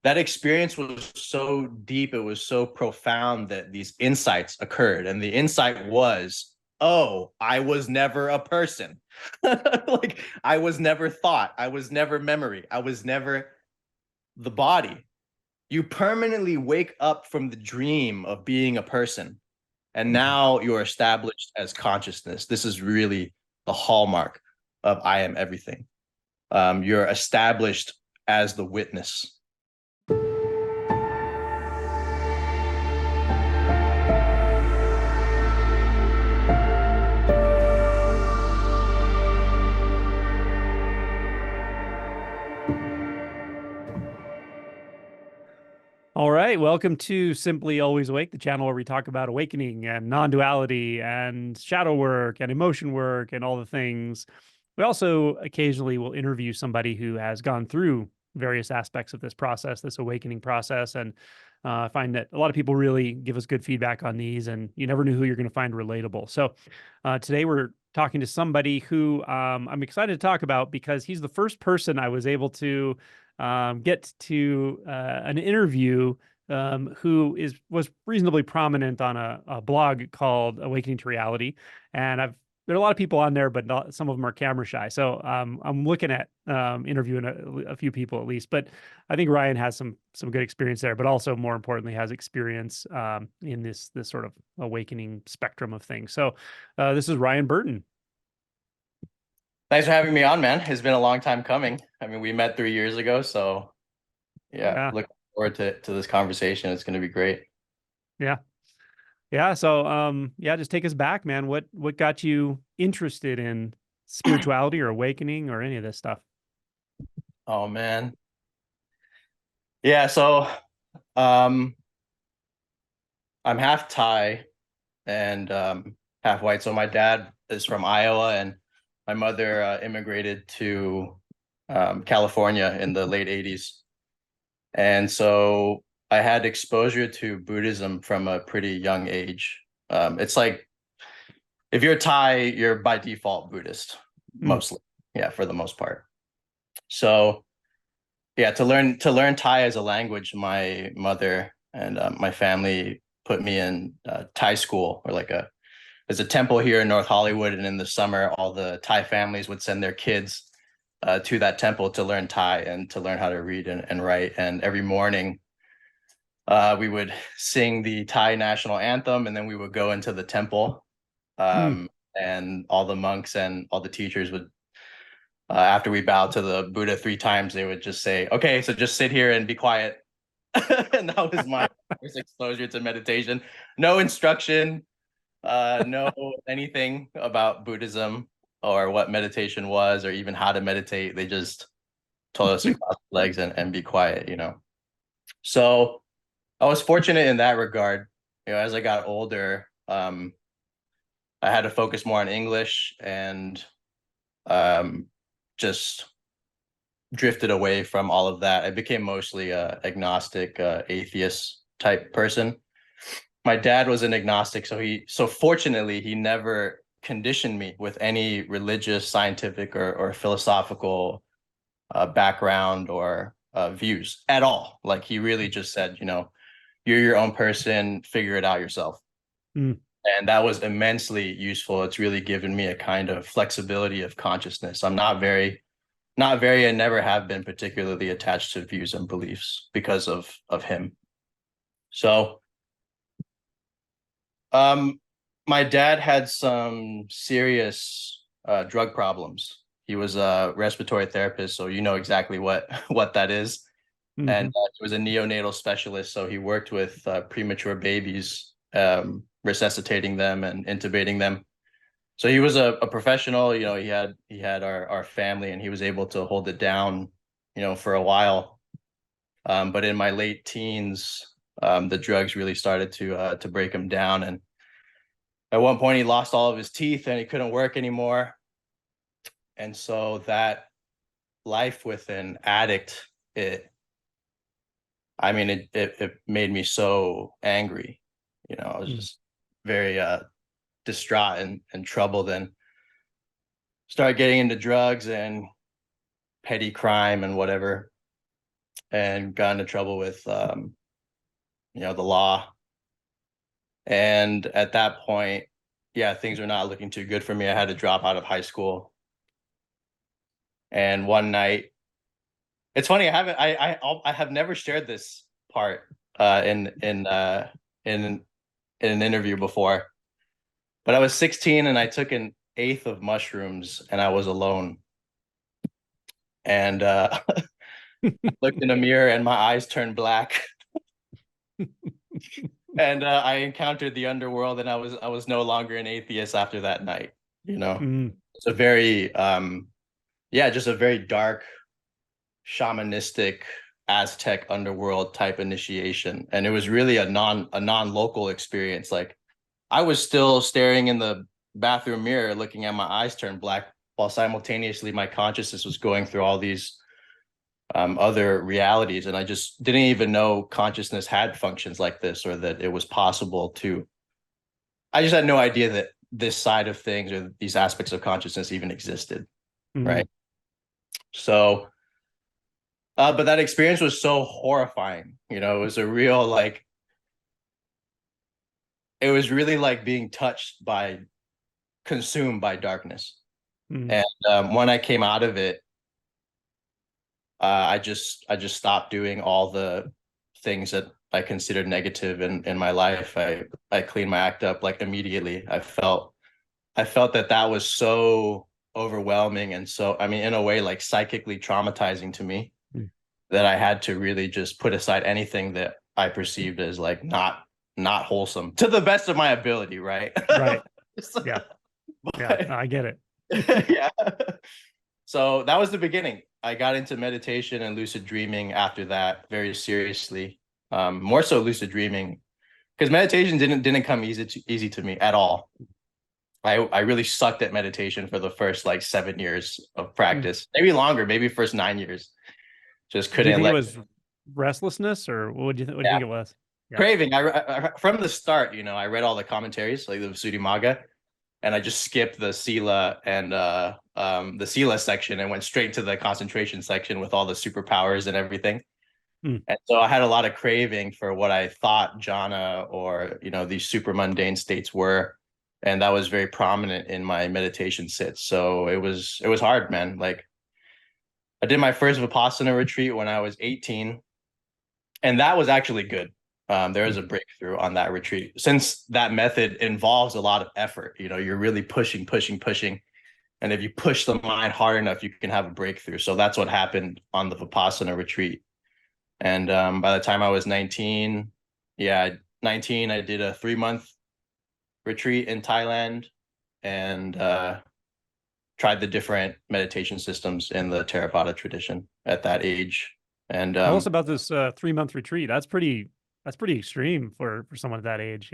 that experience was so deep, it was so profound that these insights occurred. And the insight was, oh, I was never a person. Like I was never thought, I was never memory, I was never the body. You permanently wake up from the dream of being a person. And now you're established as consciousness. This is really the hallmark of I am everything. You're established as the witness. All right, welcome to Simply Always Awake, the channel where we talk about awakening and non-duality and shadow work and emotion work and all the things. We also occasionally will interview somebody who has gone through various aspects of this process, this awakening process, and I find that a lot of people really give us good feedback on these, and you never knew who you're going to find relatable. So today we're talking to somebody who I'm excited to talk about because he's the first person I was able to get to an interview who was reasonably prominent on a blog called Awakening to Reality, and there are a lot of people on there, but some of them are camera shy. So I'm looking at interviewing a few people at least. But I think Ryan has some good experience there, but also more importantly has experience in this sort of awakening spectrum of things. So this is Ryan Burton. Thanks for having me on, man. It's been a long time coming. I mean, we met 3 years ago, so yeah, Yeah, looking forward to this conversation. It's going to be great. yeah. Yeah, so yeah, just take us back, man. What got you interested in spirituality or awakening or any of this stuff? Oh man. Yeah, so um I'm half Thai and half white. So my dad is from Iowa and my mother immigrated to California in the late 80s. And so I had exposure to Buddhism from a pretty young age. It's like if you're Thai, you're by default Buddhist, Mm, mostly. Yeah, for the most part. So yeah, to learn Thai as a language, my mother and my family put me in Thai school, or like there's a temple here in North Hollywood, and in the summer, all the Thai families would send their kids to that temple to learn Thai and to learn how to read and write. And every morning, we would sing the Thai national anthem, and then we would go into the temple, mm. and all the monks and all the teachers would, after we bowed to the Buddha 3 times, they would just say, "Okay, so just sit here and be quiet." And that was my first exposure to meditation. No instruction, no anything about Buddhism or what meditation was or even how to meditate. They just told us to cross the legs and be quiet. So I was fortunate in that regard. As I got older, I had to focus more on English and um, just drifted away from all of that. I became mostly a agnostic, atheist type person. My dad was an agnostic, so fortunately he never conditioned me with any religious, scientific, or philosophical background or views at all. Like he really just said, you're your own person, figure it out yourself. Mm. And that was immensely useful. It's really given me a kind of flexibility of consciousness. I'm not very and never have been particularly attached to views and beliefs because of him. So um my dad had some serious drug problems. He was a respiratory therapist, so you know exactly what what that is. And Hmm. he was a neonatal specialist, so he worked with premature babies, resuscitating them and intubating them. So he was a professional. He had our family, and he was able to hold it down, for a while. But in my late teens, the drugs really started to break him down, and at one point he lost all of his teeth and he couldn't work anymore. And so that life with an addict, it made me so angry. I was Mm. just very distraught and troubled, and started getting into drugs and petty crime and whatever. and got into trouble with the law. And at that point, yeah, things were not looking too good for me. I had to drop out of high school. And one night, it's funny, I have never shared this part in an interview before. But I was 16 and I took an eighth of mushrooms and I was alone. And I looked in a mirror and my eyes turned black. And I encountered the underworld, and I was no longer an atheist after that night. It's a very just a very dark, shamanistic Aztec underworld type initiation, and it was really a non-local experience. Like, I was still staring in the bathroom mirror, looking at my eyes turn black, while simultaneously my consciousness was going through all these other realities, and I just didn't even know consciousness had functions like this, or that it was possible to. I just had no idea that this side of things, or these aspects of consciousness, even existed. Right. So but that experience was so horrifying. It was a real, like, it was really like being consumed by darkness. And when I came out of it, I just stopped doing all the things that I considered negative in my life. I cleaned my act up like immediately. I felt that was so overwhelming, and so, I mean, in a way, like, psychically traumatizing to me, that I had to really just put aside anything that I perceived as like not wholesome, to the best of my ability, right? Right. Yeah. Yeah, I get it. Yeah. So that was the beginning. I got into meditation and lucid dreaming after that, very seriously. More so lucid dreaming, because meditation didn't come easy to me at all. I really sucked at meditation for the first like 7 years of practice, maybe longer, maybe first 9 years. Just Do you couldn't think let. it was restlessness, or what do you think it was? Yeah. Craving. I from the start, I read all the commentaries, like the Visuddhimagga, and I just skipped the Sila and the Sila section and went straight to the concentration section with all the superpowers and everything. And so I had a lot of craving for what I thought jhana, or these super mundane states were, and that was very prominent in my meditation sits. So it was hard, man. Like, I did my first Vipassana retreat when I was 18, and that was actually good. There was a breakthrough on that retreat, since that method involves a lot of effort. You're really pushing, and if you push the mind hard enough, you can have a breakthrough. So that's what happened on the Vipassana retreat. And by the time I was 19, I did a 3-month retreat in Thailand, and tried the different meditation systems in the Theravada tradition at that age. And tell us about this 3-month retreat. That's pretty extreme for someone at that age,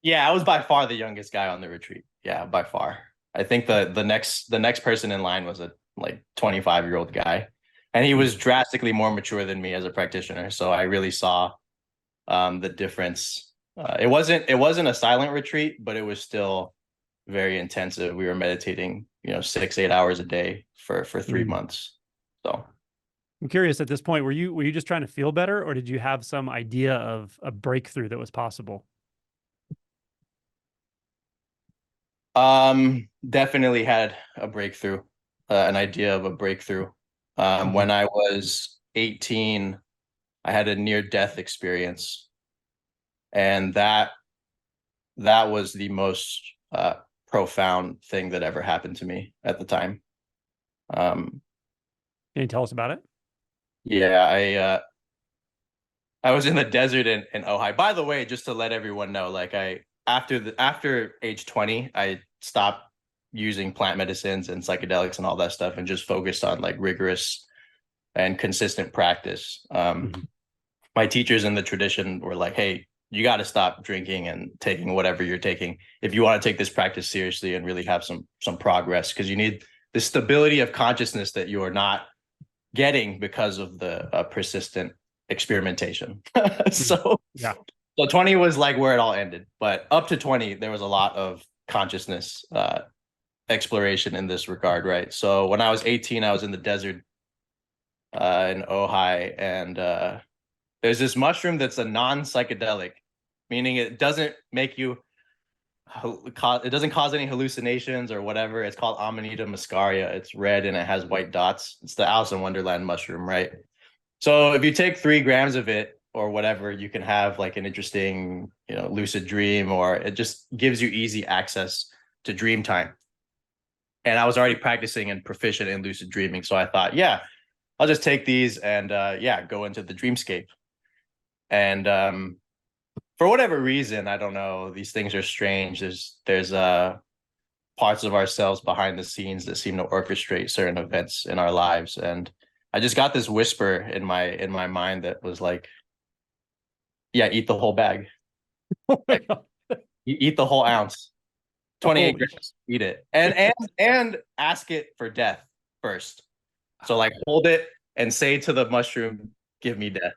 Yeah, I was by far the youngest guy on the retreat. Yeah, by far. I think the next person in line was a like 25-year-old guy, and he was drastically more mature than me as a practitioner. So I really saw the difference. It wasn't a silent retreat, but it was still very intensive. We were meditating, 6-8 hours a day for 3 months. So I'm curious, at this point, were you just trying to feel better, or did you have some idea of a breakthrough that was possible? Definitely had a breakthrough, an idea of a breakthrough. When I was 18, I had a near-death experience, and that was the most profound thing that ever happened to me at the time. Can you tell us about it? Yeah, I was in the desert in Ojai. By the way, just to let everyone know, like, after age 20, I stopped using plant medicines and psychedelics and all that stuff, and just focused on like rigorous and consistent practice. My teachers in the tradition were like, hey, you got to stop drinking and taking whatever you're taking if you want to take this practice seriously and really have some progress, because you need the stability of consciousness that you are not getting because of the persistent experimentation. So 20 was like where it all ended, but up to 20 there was a lot of consciousness exploration in this regard, right? So when I was 18, I was in the desert, in Ojai, and there's this mushroom that's a non-psychedelic, meaning it doesn't make you, it doesn't cause any hallucinations or whatever. It's called Amanita muscaria. It's red and it has white dots. It's the Alice in Wonderland mushroom, right? So if you take 3 grams of it or whatever, you can have like an interesting, lucid dream, or it just gives you easy access to dream time. And I was already practicing and proficient in lucid dreaming. So I thought, yeah, I'll just take these and go into the dreamscape. And for whatever reason, I don't know, these things are strange. There's parts of ourselves behind the scenes that seem to orchestrate certain events in our lives. And I just got this whisper in my mind that was like, yeah, eat the whole bag. Oh my God. You eat the whole ounce. 28 Holy grams, eat it. And ask it for death first. So like hold it and say to the mushroom, give me death.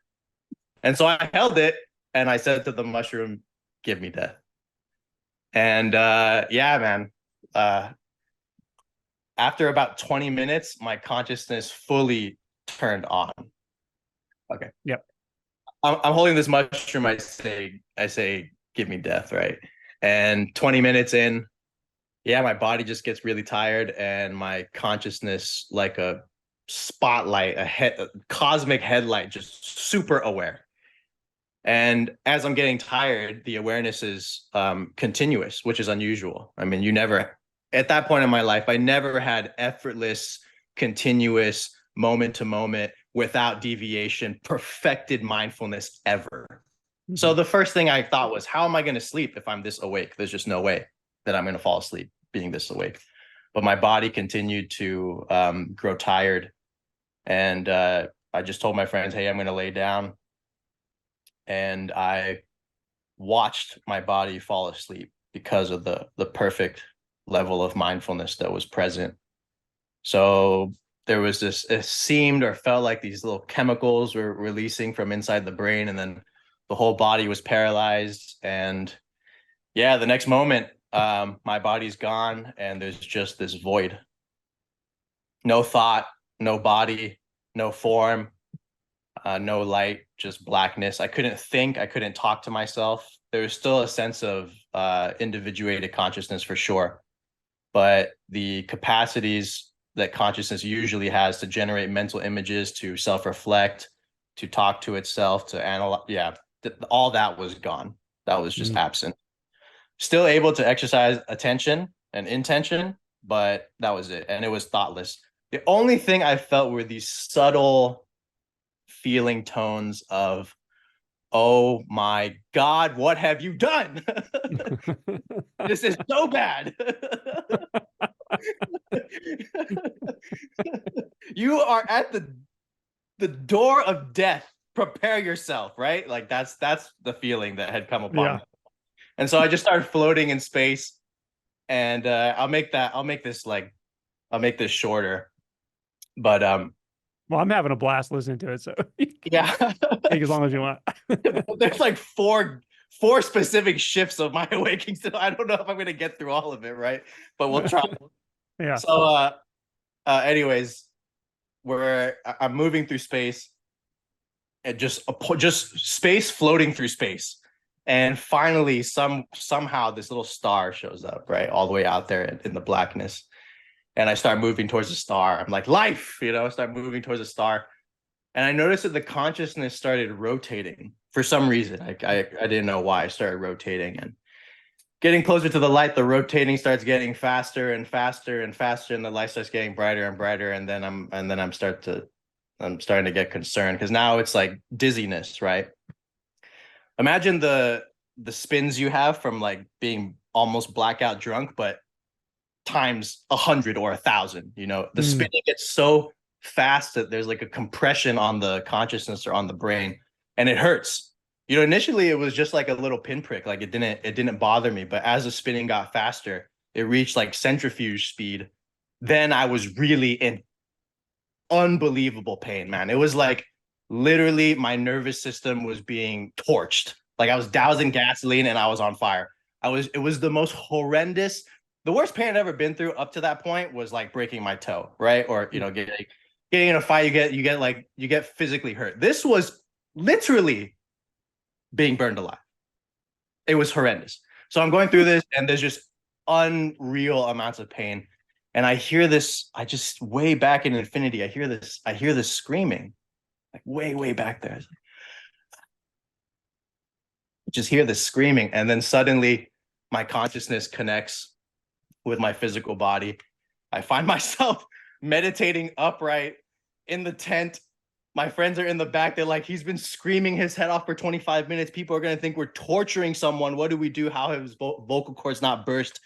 And so I held it and I said to the mushroom, give me death. And yeah, man. After about 20 minutes, my consciousness fully turned on. Okay. Yep. I'm holding this mushroom. I say, give me death, right? And 20 minutes in, yeah, my body just gets really tired, and my consciousness, like a spotlight, a cosmic headlight, just super aware. And as I'm getting tired, the awareness is continuous, which is unusual. I mean, at that point in my life, I never had effortless, continuous, moment to moment, without deviation, perfected mindfulness ever. Mm-hmm. So the first thing I thought was, how am I going to sleep if I'm this awake? There's just no way that I'm going to fall asleep being this awake. But my body continued to grow tired. And I just told my friends, hey, I'm going to lay down. And I watched my body fall asleep because of the perfect level of mindfulness that was present. So there was it seemed or felt like these little chemicals were releasing from inside the brain, and then the whole body was paralyzed. And yeah, the next moment, my body's gone and there's just this void. No thought, no body, no form, no light, just blackness. I couldn't think. I couldn't talk to myself. There was still a sense of individuated consciousness for sure. But the capacities that consciousness usually has to generate mental images, to self-reflect, to talk to itself, to analyze, all that was gone. That was just absent. Still able to exercise attention and intention, but that was it. And it was thoughtless. The only thing I felt were these subtle feeling tones of, oh my God, what have you done? This is so bad. You are at the door of death. Prepare yourself, right? Like that's the feeling that had come upon me. And so I just started floating in space. And I'll make this shorter. But well, I'm having a blast listening to it, so yeah, take as long as you want. There's like four specific shifts of my awakening, so I don't know if I'm gonna get through all of it, right? But we'll try. Yeah. So anyways, I'm moving through space, and just space floating through space. And finally, somehow this little star shows up, right, all the way out there in the blackness. And I start moving towards the star. I'm like, life, start moving towards the star. And I noticed that the consciousness started rotating for some reason. I didn't know why. I started rotating, and getting closer to the light, the rotating starts getting faster and faster and faster, and the light starts getting brighter and brighter. And then I'm starting to get concerned, because now it's like dizziness, right? Imagine the spins you have from like being almost blackout drunk, but times 100 or 1,000. The spinning gets so fast that there's like a compression on the consciousness or on the brain, and it hurts. Initially it was just like a little pinprick, like it didn't bother me, but as the spinning got faster, it reached like centrifuge speed. Then I was really in unbelievable pain, man. It was like literally my nervous system was being torched. Like I was dousing gasoline and I was on fire. It was the most horrendous. The worst pain I'd ever been through up to that point was like breaking my toe, right? Or, getting getting in a fight, you get physically hurt. This was literally being burned alive. It was horrendous. So I'm going through this, and there's just unreal amounts of pain. And I hear this, I just way back in infinity, I hear this screaming, like way back there. Just hear this screaming, and then suddenly my consciousness connects with my physical body. I find myself meditating upright in the tent. My friends are in the back. They're like, he's been screaming his head off for 25 minutes. People are going to think we're torturing someone. What do we do? How have his vocal cords not burst?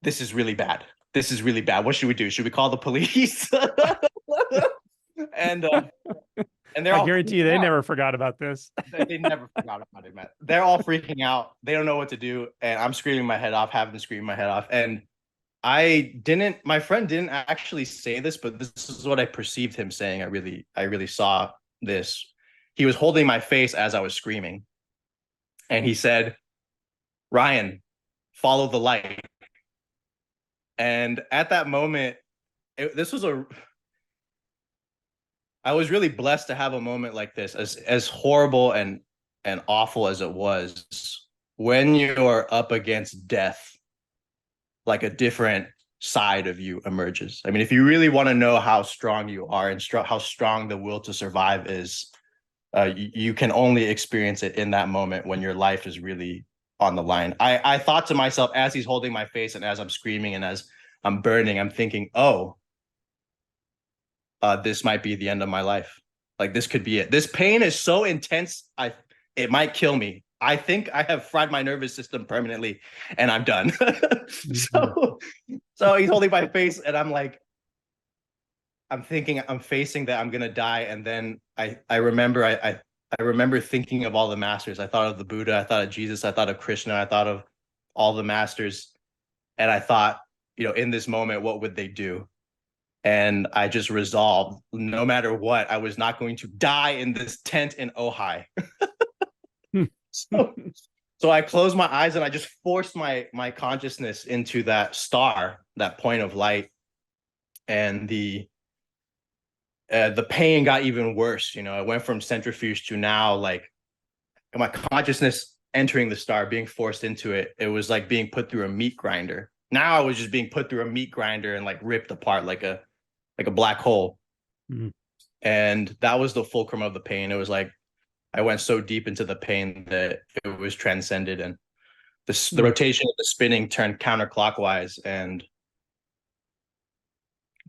This is really bad. This is really bad. What should we do? Should we call the police? and they're I all guarantee you, they never forgot about this. they never forgot about it, man. They're all freaking out. They don't know what to do. And I'm screaming my head off, having to scream my head off. And my friend didn't actually say this, but this is what I perceived him saying. I really saw this. He was holding my face as I was screaming. And he said, Ryan, follow the light. And at that moment, I was really blessed to have a moment like this, as horrible and awful as it was. When you're up against death, like a different side of you emerges. I mean, if you really want to know how strong you are and how strong the will to survive is, you can only experience it in that moment when your life is really on the line. I thought to myself, as he's holding my face and as I'm screaming and as I'm burning, I'm thinking, oh, this might be the end of my life. Like, this could be it. This pain is so intense, it might kill me. I think I have fried my nervous system permanently, and I'm done. So he's holding my face, and I'm like, I'm thinking, I'm facing that I'm gonna die, and then I remember thinking of all the masters. I thought of the Buddha, I thought of Jesus, I thought of Krishna, I thought of all the masters, and I thought, in this moment, what would they do? And I just resolved, no matter what, I was not going to die in this tent in Ojai. So I closed my eyes and I just forced my consciousness into that star, that point of light, and the pain got even worse. It went from centrifuge to now, like, my consciousness entering the star, being forced into it. It was like being put through a meat grinder. Now I was just being put through a meat grinder and like ripped apart like a black hole. Mm-hmm. And that was the fulcrum of the pain. It was like I went so deep into the pain that it was transcended, and the rotation of the spinning turned counterclockwise, and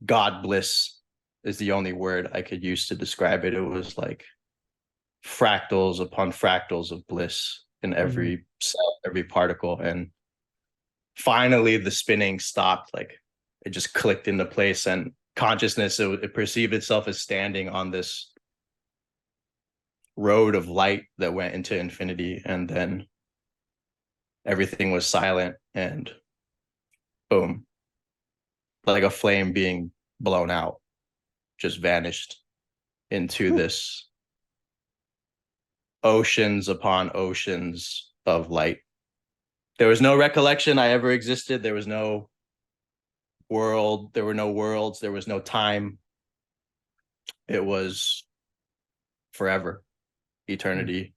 God bliss is the only word I could use to describe it. It was like fractals upon fractals of bliss in every cell, every particle. And finally the spinning stopped. Like, it just clicked into place, and consciousness, it perceived itself as standing on this road of light that went into infinity. And then everything was silent, and boom, like a flame being blown out, just vanished into this oceans upon oceans of light. There was no recollection I ever existed. There was no world. There were no worlds. There was no time. It was forever, eternity.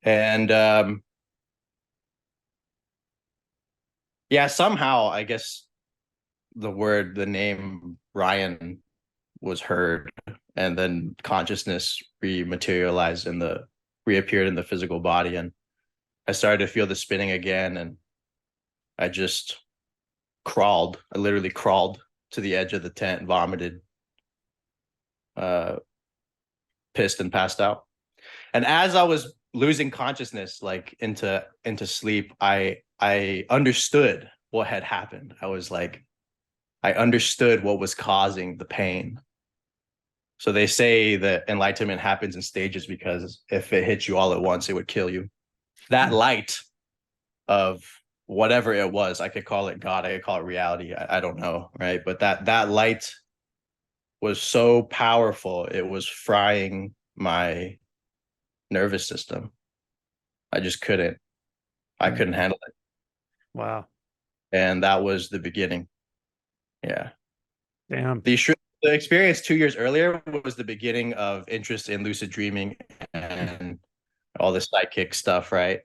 And yeah, somehow, I guess the name Ryan was heard, and then consciousness reappeared in the physical body, and I started to feel the spinning again, and I just crawled. I literally crawled to the edge of the tent, vomited, pissed, and passed out. And as I was losing consciousness, like into sleep, I understood what had happened. I understood what was causing the pain. So they say that enlightenment happens in stages, because if it hits you all at once, it would kill you. That light of whatever it was, I could call it God, I could call it reality, I don't know, right? But that light was so powerful, it was frying my nervous system. I just couldn't handle it. Wow. And that was the beginning. Yeah. Damn. The experience 2 years earlier was the beginning of interest in lucid dreaming and all the psychic stuff, right?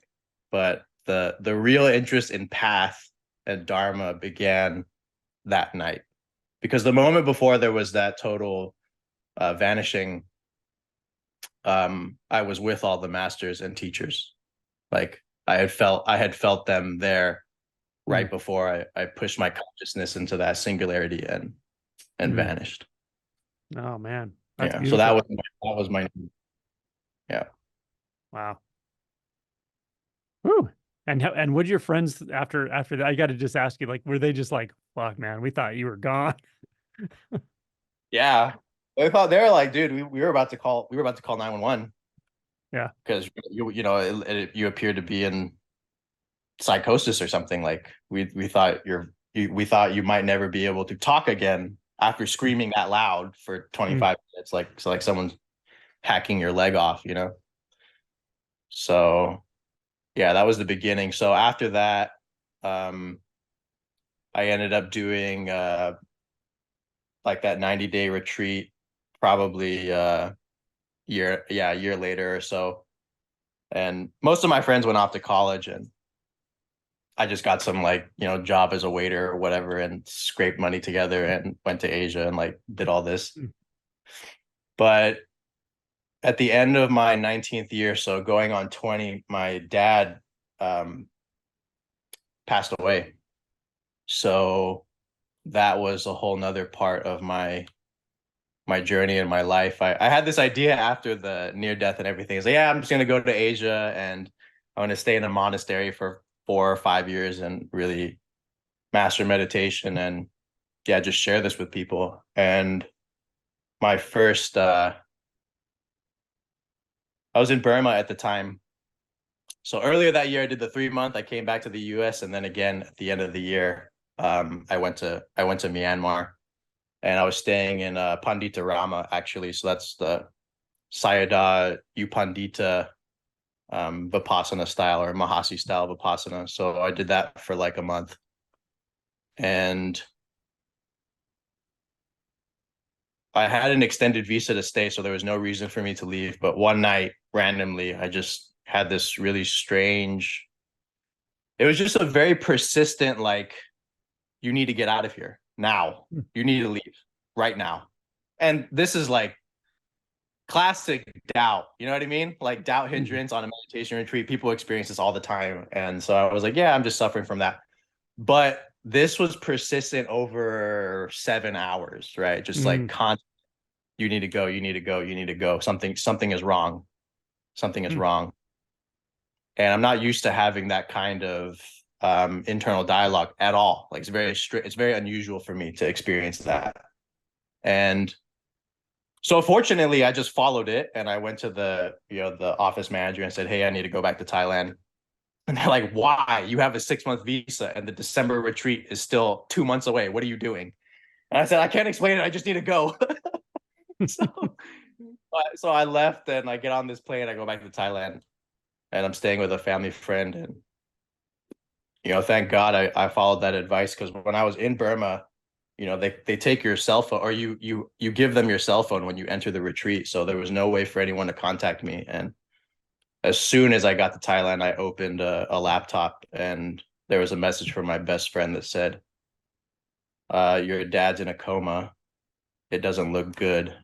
But the real interest in path and dharma began that night, because the moment before there was that total vanishing. I was with all the masters and teachers. Like I had felt them there right before I pushed my consciousness into that singularity and vanished. Oh man, that's Yeah. So beautiful. that was my yeah. Wow. Woo. And would your friends after that? I got to just ask you, like, were they just like, "Fuck, man, we thought you were gone." Yeah. They were like, dude, we were about to call 911 Yeah. because you appeared to be in psychosis or something. Like we thought we thought you might never be able to talk again after screaming that loud for 25 minutes, like someone's hacking your leg off, you know? So yeah, that was the beginning. So after that, I ended up doing like that 90-day retreat, probably a year later or so. And most of my friends went off to college, and I just got some like, job as a waiter or whatever, and scraped money together and went to Asia and like did all this. But at the end of my 19th year, so going on 20, my dad passed away. So that was a whole nother part of my journey in my life. I had this idea after the near death and everything. It's like, yeah, I'm just gonna go to Asia and I'm gonna stay in a monastery for 4 or 5 years and really master meditation and yeah, just share this with people. And my first I was in Burma at the time. So earlier that year I did the 3 month. I came back to the US, and then again at the end of the year, I went to Myanmar, and I was staying in Pandita Rama, actually. So that's the Sayadaw U Pandita Vipassana style, or Mahasi style Vipassana. So I did that for like a month. And I had an extended visa to stay, so there was no reason for me to leave. But one night, randomly, I just had this really strange, it was just a very persistent, like, you need to get out of here now. You need to leave right now. And this is like classic doubt. You know what I mean? Like doubt hindrance on a meditation retreat. People experience this all the time. And so I was like, yeah, I'm just suffering from that. But this was persistent over 7 hours, right? Just like constant, you need to go, you need to go, you need to go. Something is wrong. Something is wrong. And I'm not used to having that kind of internal dialogue at all. Like it's very strict, it's very unusual for me to experience that. And so fortunately, I just followed it, and I went to the office manager and said, "Hey, I need to go back to Thailand." And they're like, "Why? You have a 6 month visa, and the December retreat is still 2 months away. What are you doing?" And I said, "I can't explain it. I just need to go." so, so I left, and I get on this plane. I go back to Thailand, and I'm staying with a family friend. And thank God I followed that advice, because when I was in Burma, they take your cell phone, or you give them your cell phone when you enter the retreat. So there was no way for anyone to contact me. And as soon as I got to Thailand, I opened a laptop, and there was a message from my best friend that said, your dad's in a coma. It doesn't look good.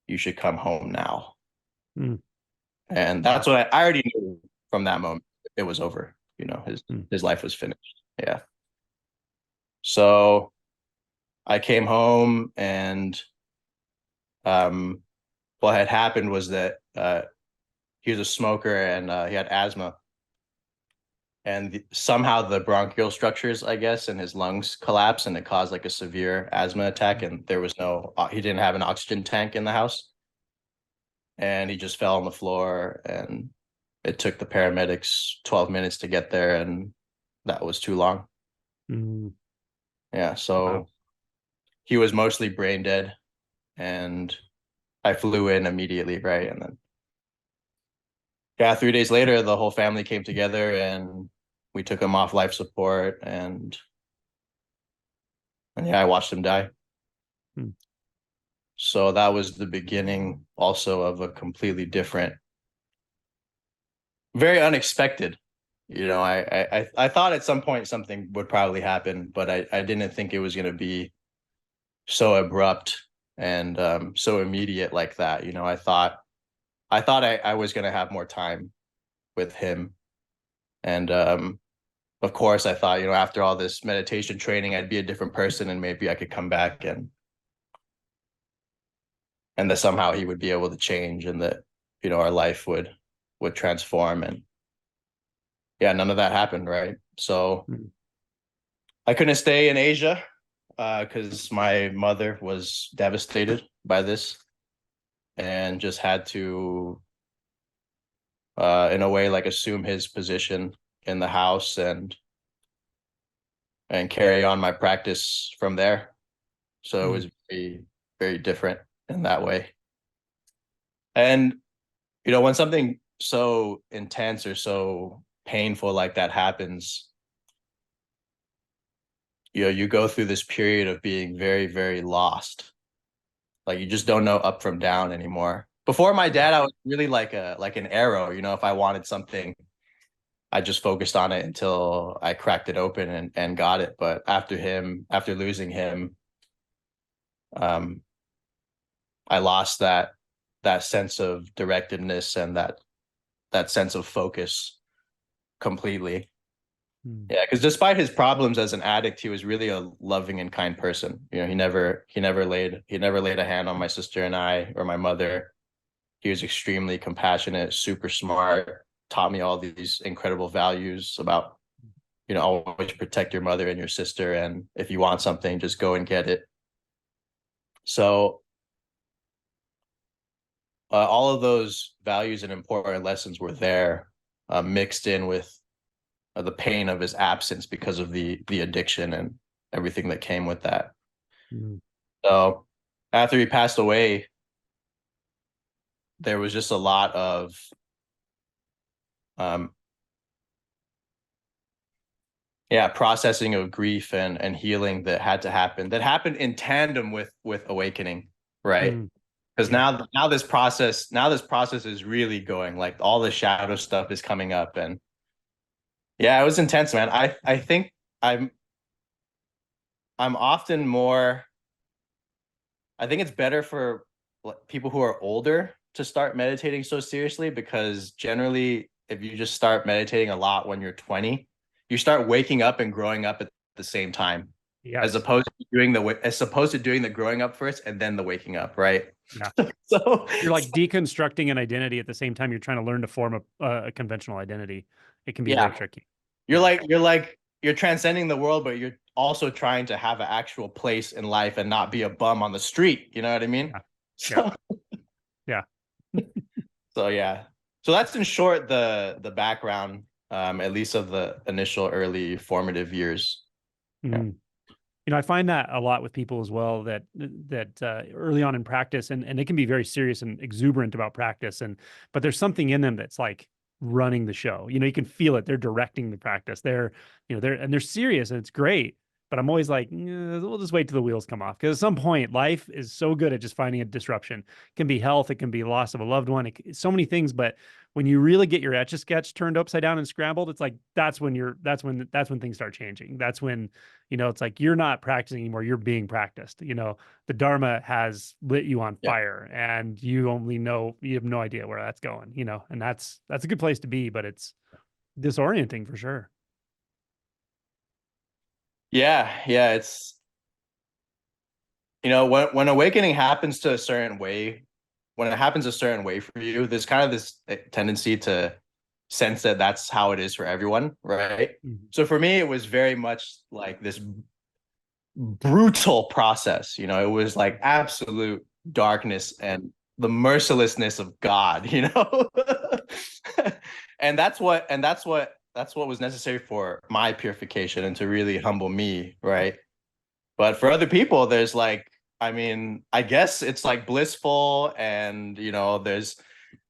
You should come home now. And that's what I already knew from that moment. It was over. His life was finished. Yeah. So I came home, and what had happened was that he was a smoker, and he had asthma, and somehow the bronchial structures, I guess, in his lungs collapsed, and it caused like a severe asthma attack. And there was he didn't have an oxygen tank in the house, and he just fell on the floor, and it took the paramedics 12 minutes to get there, and that was too long. Yeah, so he was mostly brain dead, and I flew in immediately, right? And then, yeah, 3 days later, the whole family came together, and we took him off life support, and yeah, I watched him die. Hmm. So that was the beginning also of a completely different, very unexpected. I thought at some point something would probably happen, but I didn't think it was going to be so abrupt and so immediate like that. I was going to have more time with him. And of course, I thought, after all this meditation training, I'd be a different person and maybe I could come back and that somehow he would be able to change and that, our life would transform. And yeah, none of that happened, right? So Hmm. I couldn't stay in Asia because my mother was devastated by this and just had to, in a way, like assume his position in the house and carry on my practice from there. So it Hmm. was very, very different in that way. And, when something so intense or so painful like that happens, you go through this period of being very, very lost. Like you just don't know up from down anymore. Before my dad, I was really like an arrow, if I wanted something, I just focused on it until I cracked it open and got it. But after losing him, um, I lost that sense of directedness and that sense of focus completely. Hmm. Yeah, because despite his problems as an addict, he was really a loving and kind person. He never laid a hand on my sister and I or my mother. He was extremely compassionate, super smart, taught me all these incredible values about, always protect your mother and your sister. And if you want something, just go and get it. So all of those values and important lessons were there, mixed in with the pain of his absence because of the addiction and everything that came with that. Hmm. So after he passed away, there was just a lot of um, processing of grief and healing that had to happen. That happened in tandem with awakening, right? Hmm. Because Yeah. now this process is really going, like all the shadow stuff is coming up. And yeah, it was intense, man. I think I'm I'm often more I think it's better for people who are older to start meditating so seriously, because generally if you just start meditating a lot when you're 20, you start waking up and growing up at the same time, as Yes. opposed to doing the growing up first and then the waking up, right? Yeah. So You're like deconstructing an identity at the same time you're trying to learn to form a conventional identity. It can be very yeah, tricky. you're Yeah. you're transcending the world, but you're also trying to have an actual place in life and not be a bum on the street. You know what I mean? Yeah. Yeah. So Yeah. So yeah. So that's in short the background, at least of the initial early formative years. Yeah. Mhm. I find that a lot with people as well that early on in practice, and they can be very serious and exuberant about practice, but there's something in them that's like running the show. You can feel it. They're directing the practice. They're serious and it's great. But I'm always like, we'll just wait till the wheels come off, because at some point, life is so good at just finding a disruption. It can be health, it can be loss of a loved one, so many things. But when you really get your etch a sketch turned upside down and scrambled, it's like that's when things start changing. That's when it's like you're not practicing anymore, you're being practiced. The Dharma has lit you on Yeah. fire and you have no idea where that's going, and that's a good place to be, but it's disorienting for sure. Yeah. Yeah. It's, when awakening happens to a certain way, when it happens a certain way for you, there's kind of this tendency to sense that that's how it is for everyone, right? Mhm. So for me, it was very much like this brutal process. It was like absolute darkness and the mercilessness of God. And that's what was necessary for my purification and to really humble me, right? But for other people, there's like, I mean, I guess it's like blissful and there's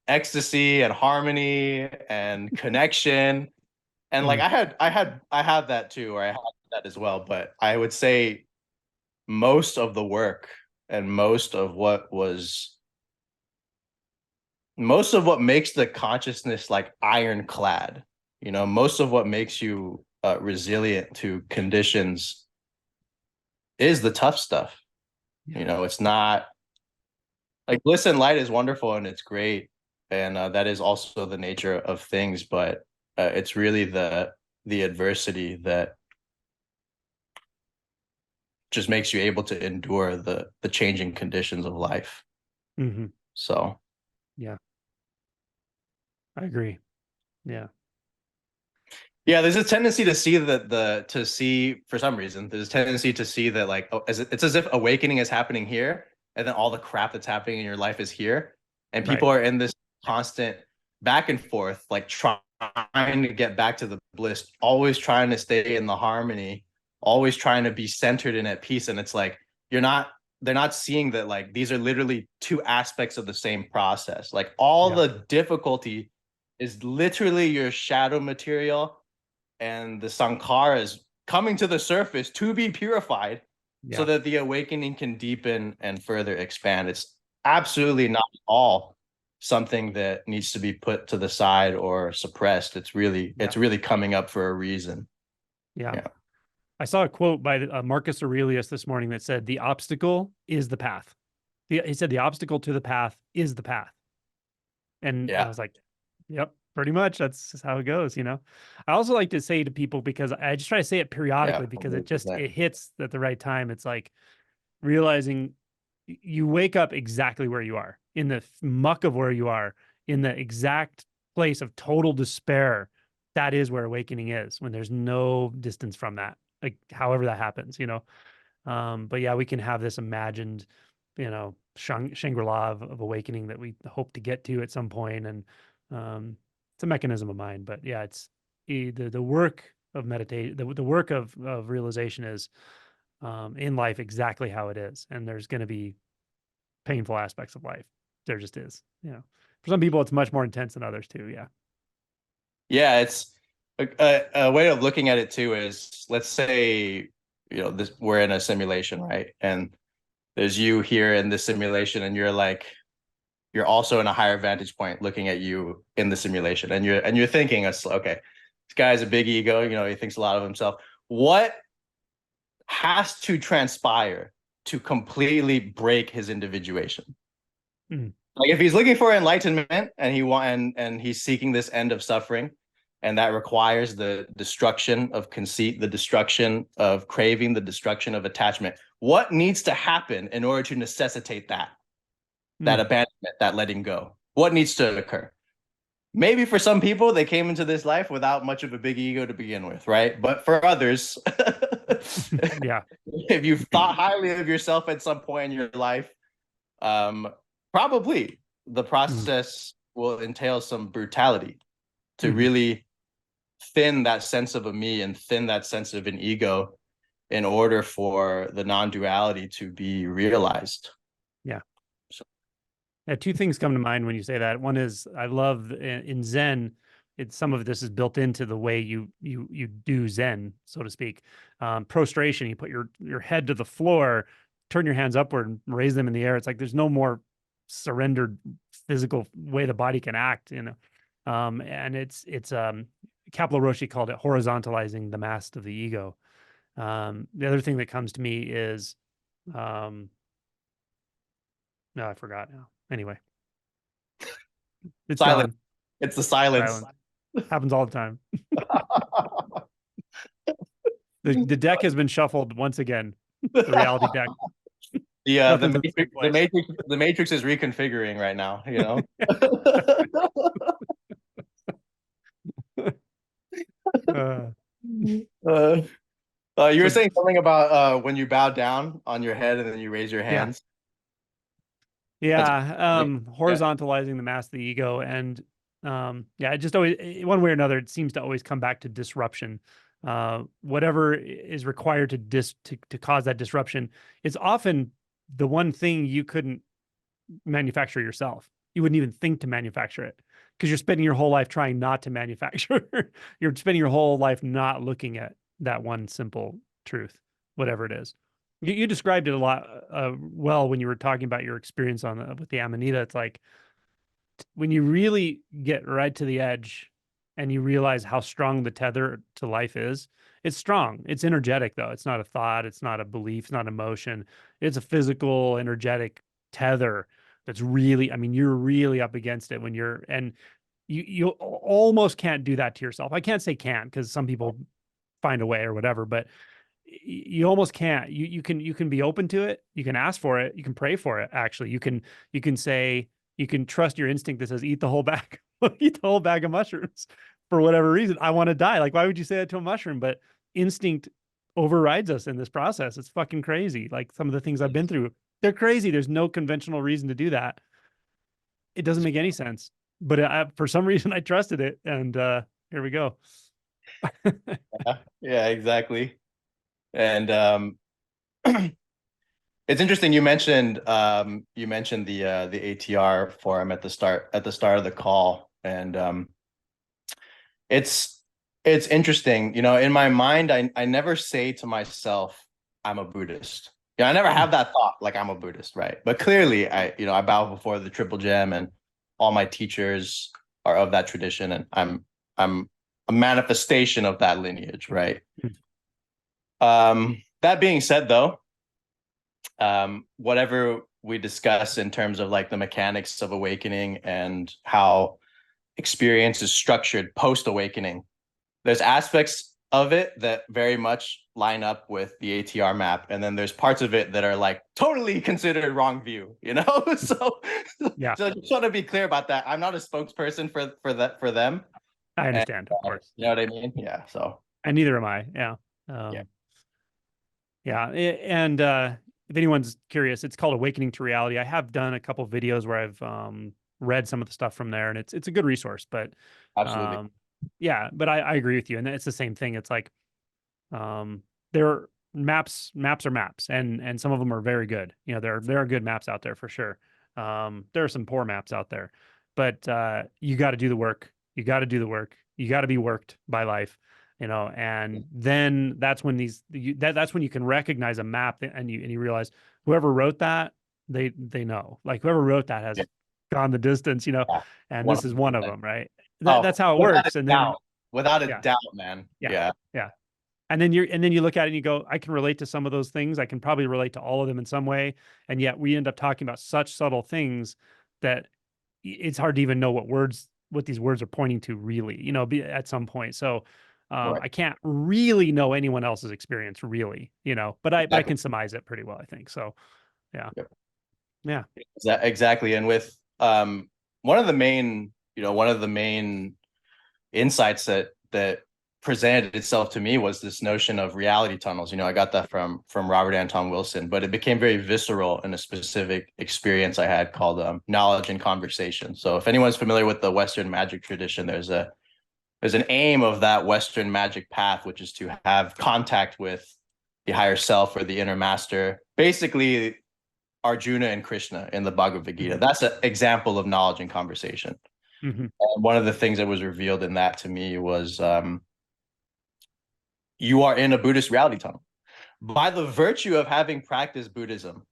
ecstasy and harmony and connection. And like Mhm. I had that too, or I had that as well. But I would say most of the work and most of what makes the consciousness like ironclad, most of what makes you resilient to conditions is the tough stuff. It's not like bliss and light is wonderful and it's great, and that is also the nature of things, but it's really the adversity that just makes you able to endure the changing conditions of life. Mm-hmm. So yeah, I agree. Yeah, there's a tendency to see for some reason, there's a tendency to see that like, oh, it's as if awakening is happening here, and then all the crap that's happening in your life is here. And people Right. are in this constant back and forth, like trying to get back to the bliss, always trying to stay in the harmony, always trying to be centered and at peace. And it's like they're not seeing that like these are literally two aspects of the same process. Like all the difficulty is literally your shadow material, and the sankhara is coming to the surface to be purified so that the awakening can deepen and further expand. It's absolutely not at all something that needs to be put to the side or suppressed. It's really coming up for a reason. Yeah. I saw a quote by Marcus Aurelius this morning that said, "The obstacle is the path." He said, "The obstacle to the path is the path." And I was like, yep, pretty much. That's just how it goes, I also like to say to people, because I just try to say it periodically, because it hits at the right time. It's like realizing you wake up exactly where you are, in the muck of where you are, in the exact place of total despair. That is where awakening is, when there's no distance from that, like however that happens. But yeah, we can have this imagined, Shangri-La of awakening that we hope to get to at some point. And it's a mechanism of mind. But yeah, it's the work of meditation, the work of realization is in life exactly how it is. And there's going to be painful aspects of life. There just is. For some people, it's much more intense than others too. Yeah. Yeah, it's a way of looking at it too is, let's say, we're in a simulation, right? And there's you here in this simulation, and you're also in a higher vantage point looking at you in the simulation, and you're thinking, okay, this guy's a big ego, he thinks a lot of himself. What has to transpire to completely break his individuation? Like if he's looking for enlightenment and he's seeking this end of suffering, and that requires the destruction of conceit, the destruction of craving, the destruction of attachment, what needs to happen in order to necessitate that abandonment, that letting go? What needs to occur? Maybe for some people, they came into this life without much of a big ego to begin with, right? But for others, if you've thought highly of yourself at some point in your life, probably the process will entail some brutality to really thin that sense of a me and thin that sense of an ego in order for the non-duality to be realized. Yeah. Yeah, two things come to mind when you say that. One is, I love in Zen, some of this is built into the way you do Zen, so to speak. Prostration, you put your head to the floor, turn your hands upward and raise them in the air. It's like there's no more surrendered physical way the body can act, and it's Kapla Roshi called it horizontalizing the mast of the ego. The other thing that comes to me is, no, I forgot now. Anyway, it's silence. gone. It's the silence. Happens all the time. The deck has been shuffled once again. The reality deck. The matrix is reconfiguring right now, you were saying something about when you bow down on your head and then you raise your hands. Horizontalizing the mass of the ego. And it just always, one way or another, it seems to always come back to disruption. Whatever is required to cause that disruption is often the one thing you couldn't manufacture yourself. You wouldn't even think to manufacture it, because you're spending your whole life trying not to manufacture. You're spending your whole life not looking at that one simple truth, whatever it is. You described it a lot well when you were talking about your experience on with the Amanita. It's like when you really get right to the edge and you realize how strong the tether to life is. It's strong. It's energetic though. It's not a thought. It's not a belief. It's not emotion. It's a physical, energetic tether that's really. I mean, you're really up against it when you're and you almost can't do that to yourself. I can't say can't because some people find a way or whatever, but you almost can't. You can be open to it. You can ask for it. You can pray for it. Actually, you can say you can trust your instinct that says eat the whole bag, eat the whole bag of mushrooms for whatever reason. I want to die. Like why would you say that to a mushroom? But instinct overrides us in this process. It's fucking crazy. Like some of the things I've been through, they're crazy. There's no conventional reason to do that. It doesn't make any sense. But for some reason, I trusted it, and here we go. Yeah, exactly. And it's interesting you mentioned the ATR forum at the start of the call, and it's interesting. In my mind, I never say to myself I'm a Buddhist. I never have that thought like I'm a Buddhist, right? But clearly I bow before the Triple Gem, and all my teachers are of that tradition, and I'm a manifestation of that lineage, right? That being said, though, whatever we discuss in terms of like the mechanics of awakening and how experience is structured post awakening, there's aspects of it that very much line up with the ATR map, and then there's parts of it that are like totally considered wrong view, so Yeah, so I just want to be clear about that. I'm not a spokesperson for them. I And understand, of course. you know what I mean? Yeah. So And neither am I. Yeah. yeah. And if anyone's curious, it's called Awakening to Reality. I have done a couple of videos where I've read some of the stuff from there, and it's a good resource. But Absolutely. um, yeah, but I agree with you, and it's the same thing. It's like there are maps are maps, and some of them are very good. There are good maps out there for sure. There are some poor maps out there, but you got to do the work. You got to do the work. You got to be worked by life, and then that's when that's when you can recognize a map and you realize whoever wrote that, they know. Like whoever wrote that has Yeah. gone the distance, Yeah. and this is one of 100%. them, right? Oh, That's how it without a works. And then doubt. Without a yeah, doubt, man. yeah, Yeah. yeah. And then you look at it and you go, I can relate to some of those things. I can probably relate to all of them in some way. And yet we end up talking about such subtle things that it's hard to even know what these words are pointing to really, at some point. So Right. I can't really know anyone else's experience really, but I Exactly. can surmise it pretty well, I think. So yeah. Yep. Yeah. Exactly. And with one of the main insights that presented itself to me was this notion of reality tunnels. I got that from Robert Anton Wilson, but it became very visceral in a specific experience I had called knowledge and conversation. So if anyone's familiar with the Western magic tradition, there's an aim of that Western magic path, which is to have contact with the higher self or the inner master. Basically, Arjuna and Krishna in the Bhagavad Gita. That's an example of knowledge and conversation. Mm-hmm. And one of the things that was revealed in that to me was you are in a Buddhist reality tunnel. By the virtue of having practiced Buddhism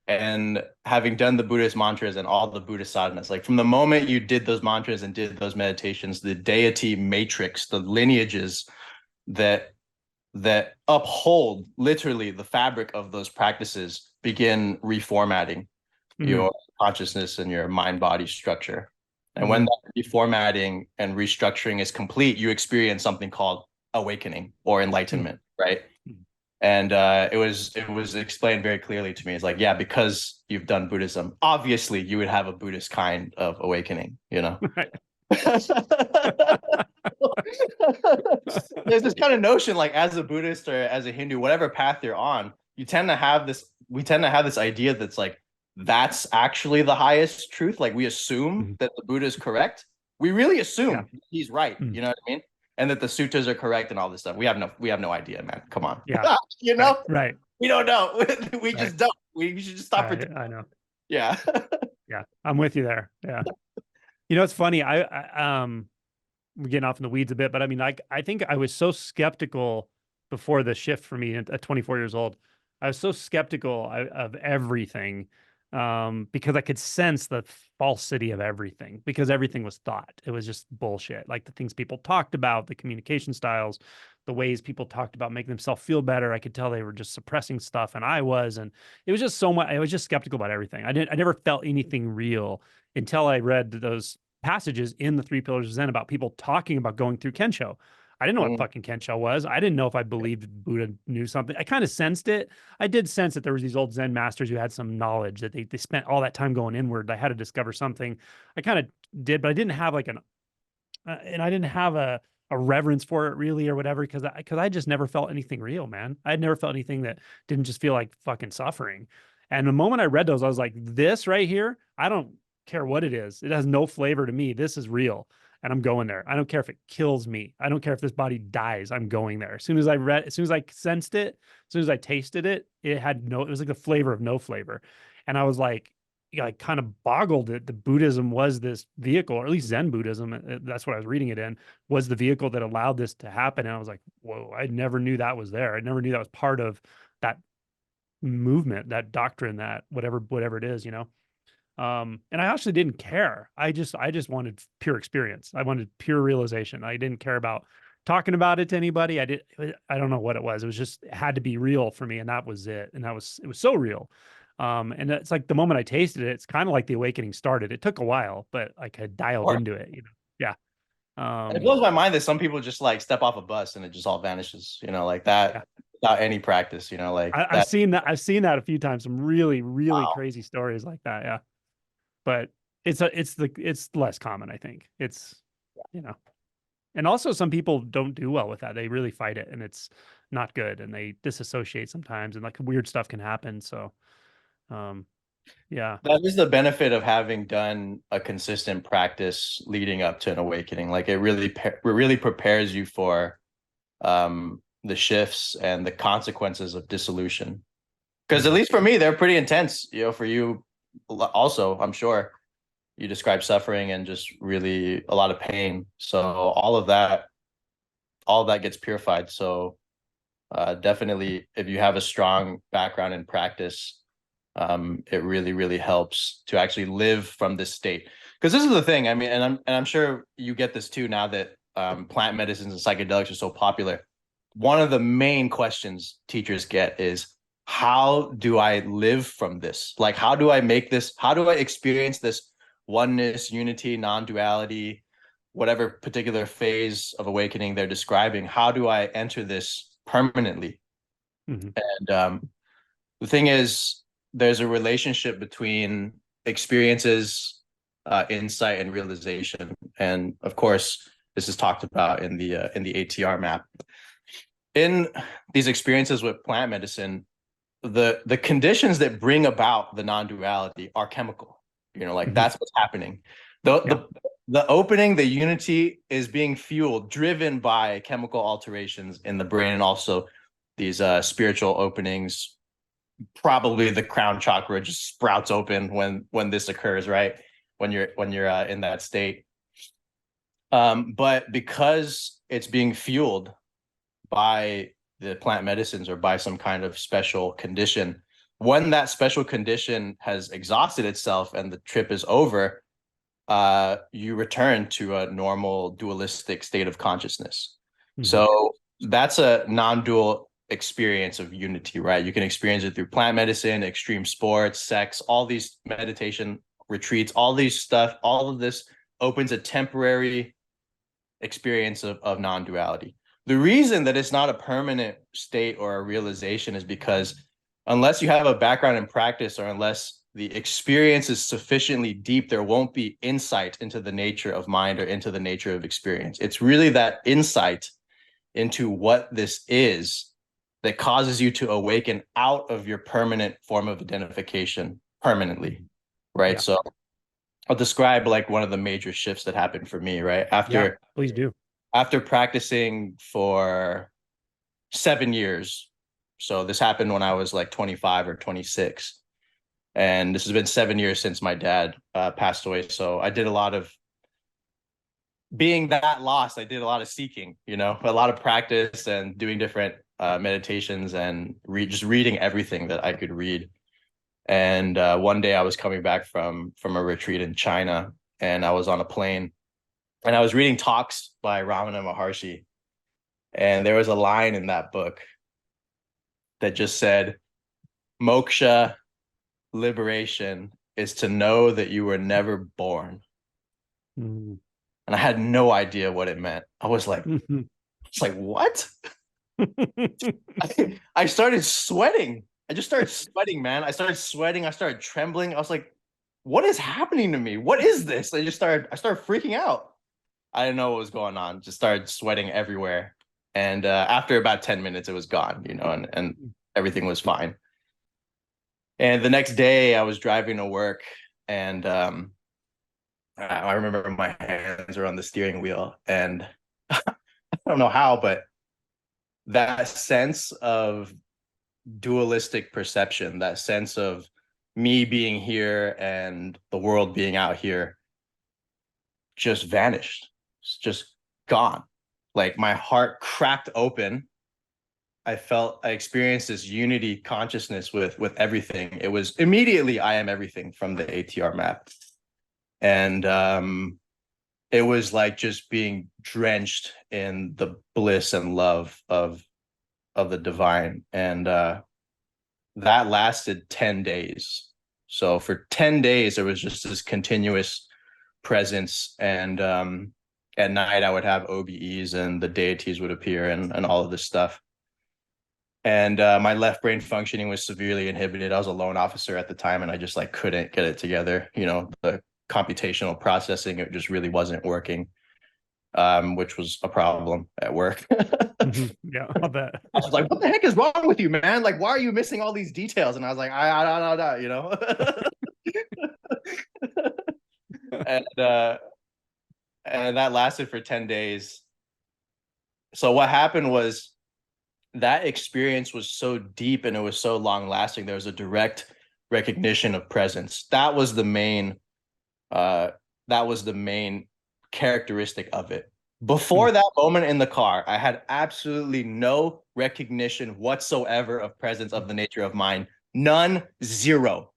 and having done the Buddhist mantras and all the Buddhist sadhanas, like from the moment you did those mantras and did those meditations, the deity matrix, the lineages that uphold literally the fabric of those practices begin reformatting your consciousness and your mind-body structure. And when that reformatting and restructuring is complete, you experience something called awakening or enlightenment, right? And it was explained very clearly to me. It's like, yeah, because you've done Buddhism, obviously you would have a Buddhist kind of awakening, Right. There's this kind of notion, like as a Buddhist or as a Hindu, whatever path you're on, we tend to have this idea that's like, that's actually the highest truth. Like we assume that the Buddha is correct. We really assume he's right. You know what I mean? And that the suttas are correct and all this stuff. We have no idea, man. Come on. Yeah. Right. We don't know. We just don't. We should just stop pretending. I know. Yeah. Yeah. I'm with you there. Yeah. It's funny. We're getting off in the weeds a bit, but I mean, I think I was so skeptical before the shift for me at 24 years old. I was so skeptical of everything, because I could sense the falsity of everything, because everything was thought. It was just bullshit. Like the things people talked about, the communication styles, the ways people talked about making themselves feel better. I could tell they were just suppressing stuff, and I was, and it was just so much. I was just skeptical about everything. I never felt anything real until I read those passages in the Three Pillars of Zen about people talking about going through Kensho. I didn't know what Mm. fucking Kensho was. I didn't know if I believed Buddha knew something. I kind of sensed it. I did sense that there was these old Zen masters who had some knowledge, that they spent all that time going inward. I had to discover something. I kind of did, but I didn't have like and I didn't have a reverence for it really or whatever, because I just never felt anything real, man. I had never felt anything that didn't just feel like fucking suffering. And the moment I read those, I was like, this right here, I don't care what it is. It has no flavor to me. This is real. And I'm going there. I don't care if it kills me. I don't care if this body dies. I'm going there. As soon as I sensed it, as soon as I tasted it, it was like the flavor of no flavor. And I was like, kind of boggled it. The Buddhism was this vehicle, or at least Zen Buddhism, that's what I was reading it in, was the vehicle that allowed this to happen. And I was like, whoa, I never knew that was there. I never knew that was part of that movement, that doctrine, that whatever it is, and I actually didn't care. I just wanted pure experience. I wanted pure realization. I didn't care about talking about it to anybody. I don't know what it was. It had to be real for me, and that was it. And it was so real. And it's like the moment I tasted it, it's kind of like the awakening started. It took a while, but like I dialed Or into it, Yeah. it Um, blows my mind that some people just like step off a bus and it just all vanishes, like that yeah. without any practice, like I've that. seen that. I've seen that a few times. Some really, really Wow. crazy stories like that. Yeah. But it's less common, I think. It's, you know. And also some people don't do well with that. They really fight it, and it's not good, and they disassociate sometimes, and like weird stuff can happen. So, um, yeah. That is the benefit of having done a consistent practice leading up to an awakening. Like it really prepares you for the shifts and the consequences of dissolution. Because at Mhm. least for me, they're pretty intense. For you also, I'm sure you describe suffering and just really a lot of pain. So all of that gets purified. So definitely, if you have a strong background in practice, it really, really helps to actually live from this state. Because this is the thing. I mean, and I'm sure you get this too now that plant medicines and psychedelics are so popular. One of the main questions teachers get is, how do I live from this? Like, how do I make this? How do I experience this oneness, unity, non-duality, whatever particular phase of awakening they're describing? How do I enter this permanently? Mhm. And the thing is, there's a relationship between experiences, insight, and realization. And of course, this is talked about in the ATR map. In these experiences with plant medicine, the conditions that bring about the non-duality are chemical. Like Mhm. that's what's happening. The Yeah. the the opening, the unity is being fueled, driven by chemical alterations in the brain, and also these spiritual openings. Probably the crown chakra just sprouts open when this occurs, right? When you're in that state. But because it's being fueled by the plant medicines or by some kind of special condition, when that special condition has exhausted itself and the trip is over, you return to a normal dualistic state of consciousness. Mhm. So that's a non-dual experience of unity, right? You can experience it through plant medicine, extreme sports, sex, all these meditation retreats, all of this opens a temporary experience of non-duality. The reason that it's not a permanent state or a realization is because unless you have a background in practice, or unless the experience is sufficiently deep, there won't be insight into the nature of mind or into the nature of experience. It's really that insight into what this is that causes you to awaken out of your permanent form of identification permanently, right? Yeah. So I'll describe like one of the major shifts that happened for me, right? Yeah. After Please do. after practicing for 7 years. So this happened when I was like 25 or 26. And this has been 7 years since my dad passed away. So I did a lot of being that lost. I did a lot of seeking, a lot of practice and doing different meditations and just reading everything that I could read. And one day I was coming back from a retreat in China, and I was on a plane, and I was reading talks by Ramana Maharshi, and there was a line in that book that just said, "Moksha, liberation, is to know that you were never born." Mm. And I had no idea what it meant. I was like, what? I started sweating. I just started sweating, man. I started sweating. I started trembling. I was like, what is happening to me? What is this? I started freaking out. I didn't know what was going on. Just started sweating everywhere. And after about 10 minutes, it was gone, and everything was fine. And the next day I was driving to work, and I remember my hands were on the steering wheel, and I don't know how, but that sense of dualistic perception, that sense of me being here and the world being out here, just vanished. It's just gone. Like my heart cracked open. I experienced this unity consciousness with everything. It was immediately I am everything from the ATR map. And it was like just being drenched in the bliss and love of the divine. And that lasted 10 days. So for 10 days, there was just this continuous presence. And at night, I would have OBEs and the deities would appear and all of this stuff. And my left brain functioning was severely inhibited. I was a loan officer at the time, and I just like couldn't get it together. The computational processing, it just really wasn't working, which was a problem at work. Yeah, I'll bet. I was like, what the heck is wrong with you, man? Like, why are you missing all these details? And I was like, I don't know, and that lasted for 10 days. So what happened was that experience was so deep and it was so long lasting. There was a direct recognition of presence. That was the main characteristic of it. Before that moment in the car, I had absolutely no recognition whatsoever of presence of the nature of mind. None, zero.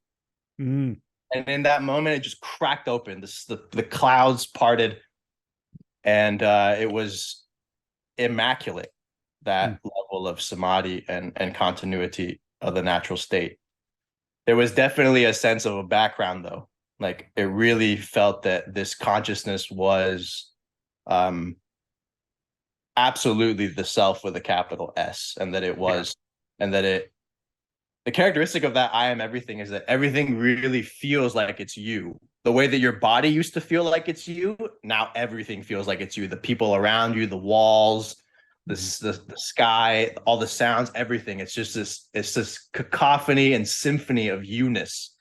And in that moment, it just cracked open. The clouds parted, and it was immaculate, that level of samadhi and continuity of the natural state. There was definitely a sense of a background, though. Like, it really felt that this consciousness was absolutely the self with a capital S, and that it was, and that the characteristic of that I am everything is that everything really feels like it's you. The way that your body used to feel like it's you, now everything feels like it's you. The people around you, the walls, the sky, all the sounds, everything. It's just this cacophony and symphony of you-ness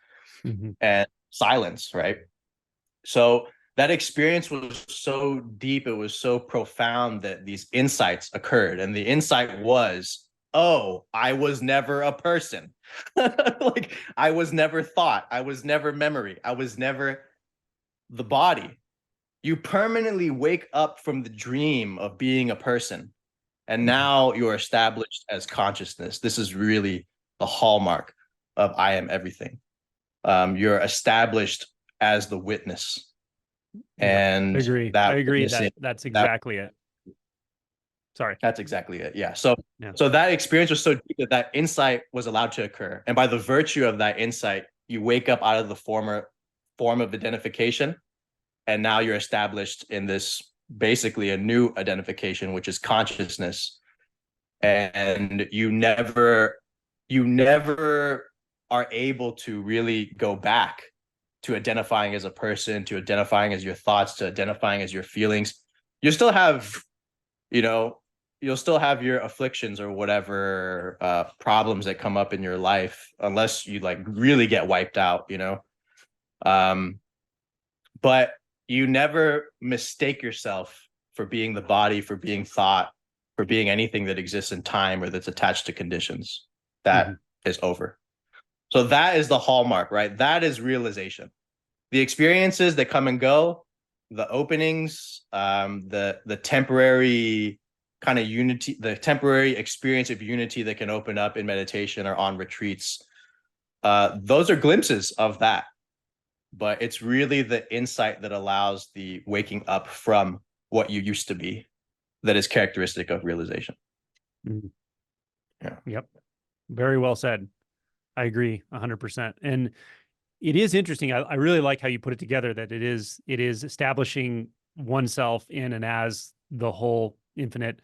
and silence, right? So that experience was so deep, it was so profound that these insights occurred. And the insight was, oh, I was never a person. Like, I was never thought. I was never memory. I was never the body. You permanently wake up from the dream of being a person. And now you're established as consciousness. This is really the hallmark of I am everything. You're established as the witness. And I agree. That's exactly it. Sorry. That's exactly it. Yeah. So that experience was so deep that insight was allowed to occur. And by the virtue of that insight, you wake up out of the form of identification. And now you're established in this basically a new identification, which is consciousness. And you never are able to really go back to identifying as a person, to identifying as your thoughts, to identifying as your feelings. You still have, you'll still have your afflictions or whatever problems that come up in your life, unless you like really get wiped out, but you never mistake yourself for being the body, for being thought, for being anything that exists in time or that's attached to conditions. That is over. So that is the hallmark, right? That is realization. The experiences that come and go, the openings, the temporary kind of unity, the temporary experience of unity that can open up in meditation or on retreats, those are glimpses of that. But it's really the insight that allows the waking up from what you used to be that is characteristic of realization. Mhm. Yeah. Yep. Very well said. I agree 100%. And it is interesting. I really like how you put it together, that it is establishing oneself in and as the whole infinite,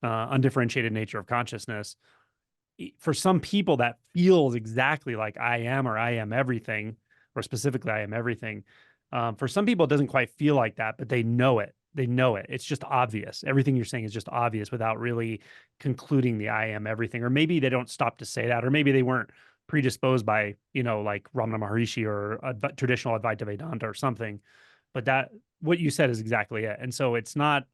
undifferentiated nature of consciousness. For some people, that feels exactly like I am, or I am everything, or specifically I am everything. For some people, it doesn't quite feel like that, but they know it. They know it. It's just obvious. Everything you're saying is just obvious without really concluding the I am everything. Or maybe they don't stop to say that, or maybe they weren't predisposed by, like Ramana Maharishi or traditional Advaita Vedanta or something. But that, what you said is exactly it. And so it's not,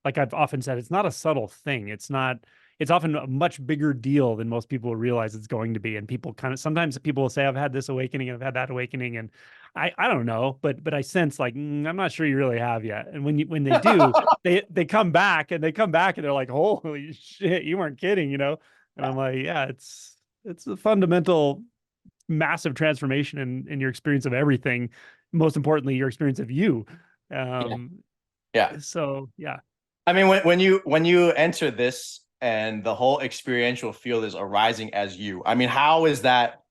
like I've often said, it's not a subtle thing. It's often a much bigger deal than most people realize it's going to be. And people sometimes people will say, I've had this awakening, I've had that awakening. And I don't know, but I sense like, I'm not sure you really have yet. And when they do, they come back and they're like, holy shit, you weren't kidding, And I'm like, yeah, it's a fundamental, massive transformation in your experience of everything. Most importantly, your experience of you. Yeah. Yeah. So yeah. I mean, when you enter this and the whole experiential field is arising as you, I mean, how is that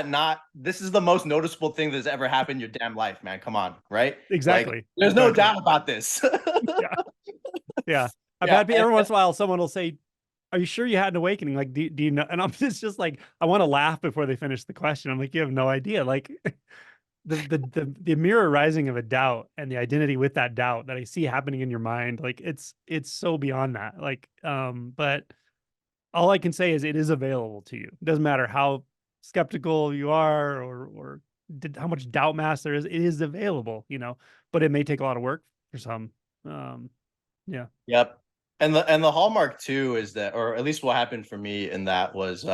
not, this is the most noticeable thing that's ever happened in your damn life, man. Come on, right? Exactly. Like, there's no doubt about this. Yeah. Yeah. I've Yeah. had every once in a while, someone will say, are you sure you had an awakening? Like, do you know? And I'm just like, I want to laugh before they finish the question. I'm like, you have no idea. Like the mirror rising of a doubt and the identity with that doubt that I see happening in your mind, like it's so beyond that. Like, but all I can say is it is available to you. It doesn't matter how skeptical you are, or how much doubt mass there is. It is available, but it may take a lot of work for some. Yeah. Yep. And the hallmark too is that, or at least what happened for me in that was,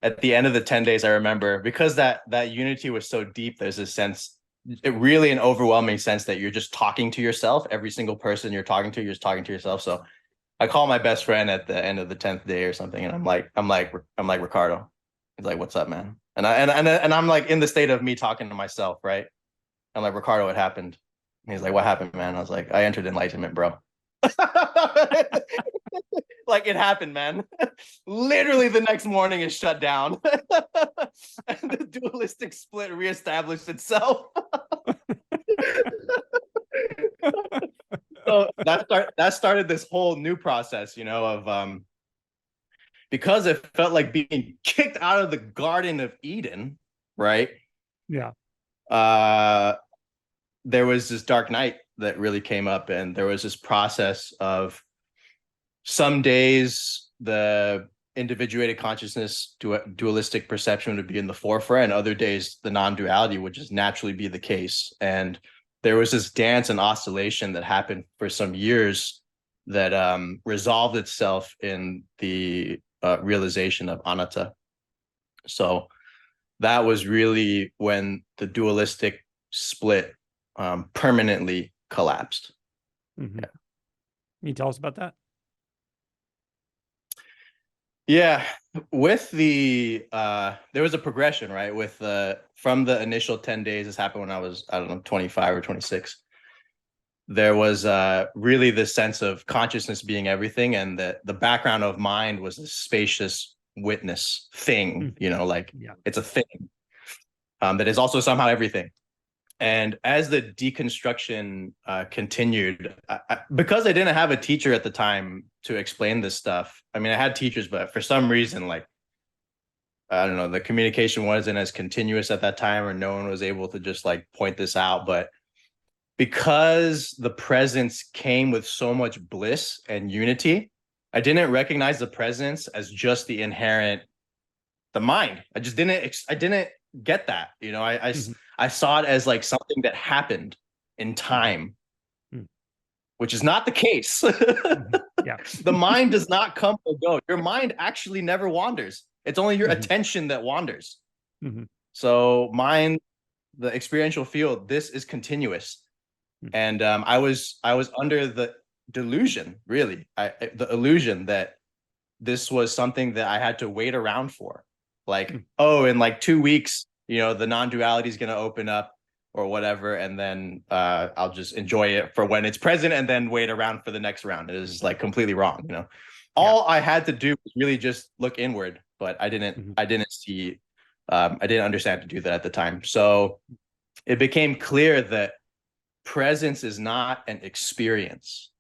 at the end of the 10 days, I remember, because that unity was so deep, there's a sense, it really an overwhelming sense that you're just talking to yourself. Every single person you're talking to, you're just talking to yourself. So I call my best friend at the end of the 10th day or something, and I'm like Ricardo. He's like, "What's up, man?" And I'm like in the state of me talking to myself, right? I'm like, "Ricardo, what happened?" And he's like, "What happened, man?" I was like, "I entered enlightenment, bro." Like, it happened, man. Literally the next morning is shut down. And the dualistic split reestablished itself. So that started this whole new process, of because it felt like being kicked out of the Garden of Eden, right? Yeah. There was this dark night that really came up, and there was this process of some days the individuated consciousness, dualistic perception would be in the forefront, and other days the non-duality would just naturally be the case. And there was this dance and oscillation that happened for some years that resolved itself in the realization of anatta. So that was really when the dualistic split permanently collapsed. Mm-hmm. Yeah. Can you tell us about that? Yeah, with the there was a progression, right? With from the initial 10 days, this happened when I was, I don't know, 25 or 26. There was really this sense of consciousness being everything, and that the background of mind was this spacious witness thing, like, yeah, it's a thing that is also somehow everything. And as the deconstruction continued, because I didn't have a teacher at the time to explain this stuff. I mean, I had teachers, but for some reason, like, I don't know, the communication wasn't as continuous at that time, or no one was able to just like point this out. But because the presence came with so much bliss and unity, I didn't recognize the presence as just the mind. I didn't get that. I saw it as like something that happened in time, which is not the case. Yeah. The mind does not come or go. Your mind actually never wanders. It's only your attention that wanders. So mind, the experiential field, this is continuous. And I was under delusion, really. The illusion that this was something that I had to wait around for. Like, oh, in like 2 weeks, the non-duality is going to open up or whatever, and then I'll just enjoy it for when it's present and then wait around for the next round. It is like completely wrong. All I had to do was really just look inward, but I didn't see, I didn't understand to do that at the time. So it became clear that presence is not an experience.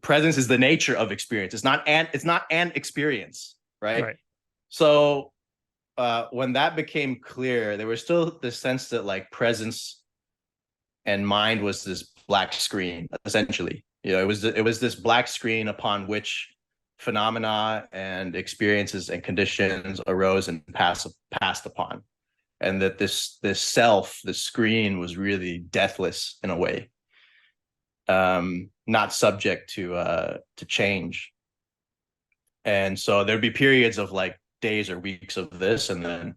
Presence is the nature of experience. It's not an experience, right? So when that became clear, there was still this sense that like presence and mind was this black screen, essentially. It was this black screen upon which phenomena and experiences and conditions arose and passed upon, and that this self, the screen, was really deathless in a way, not subject to change. And so there'd be periods of like days or weeks of this, and then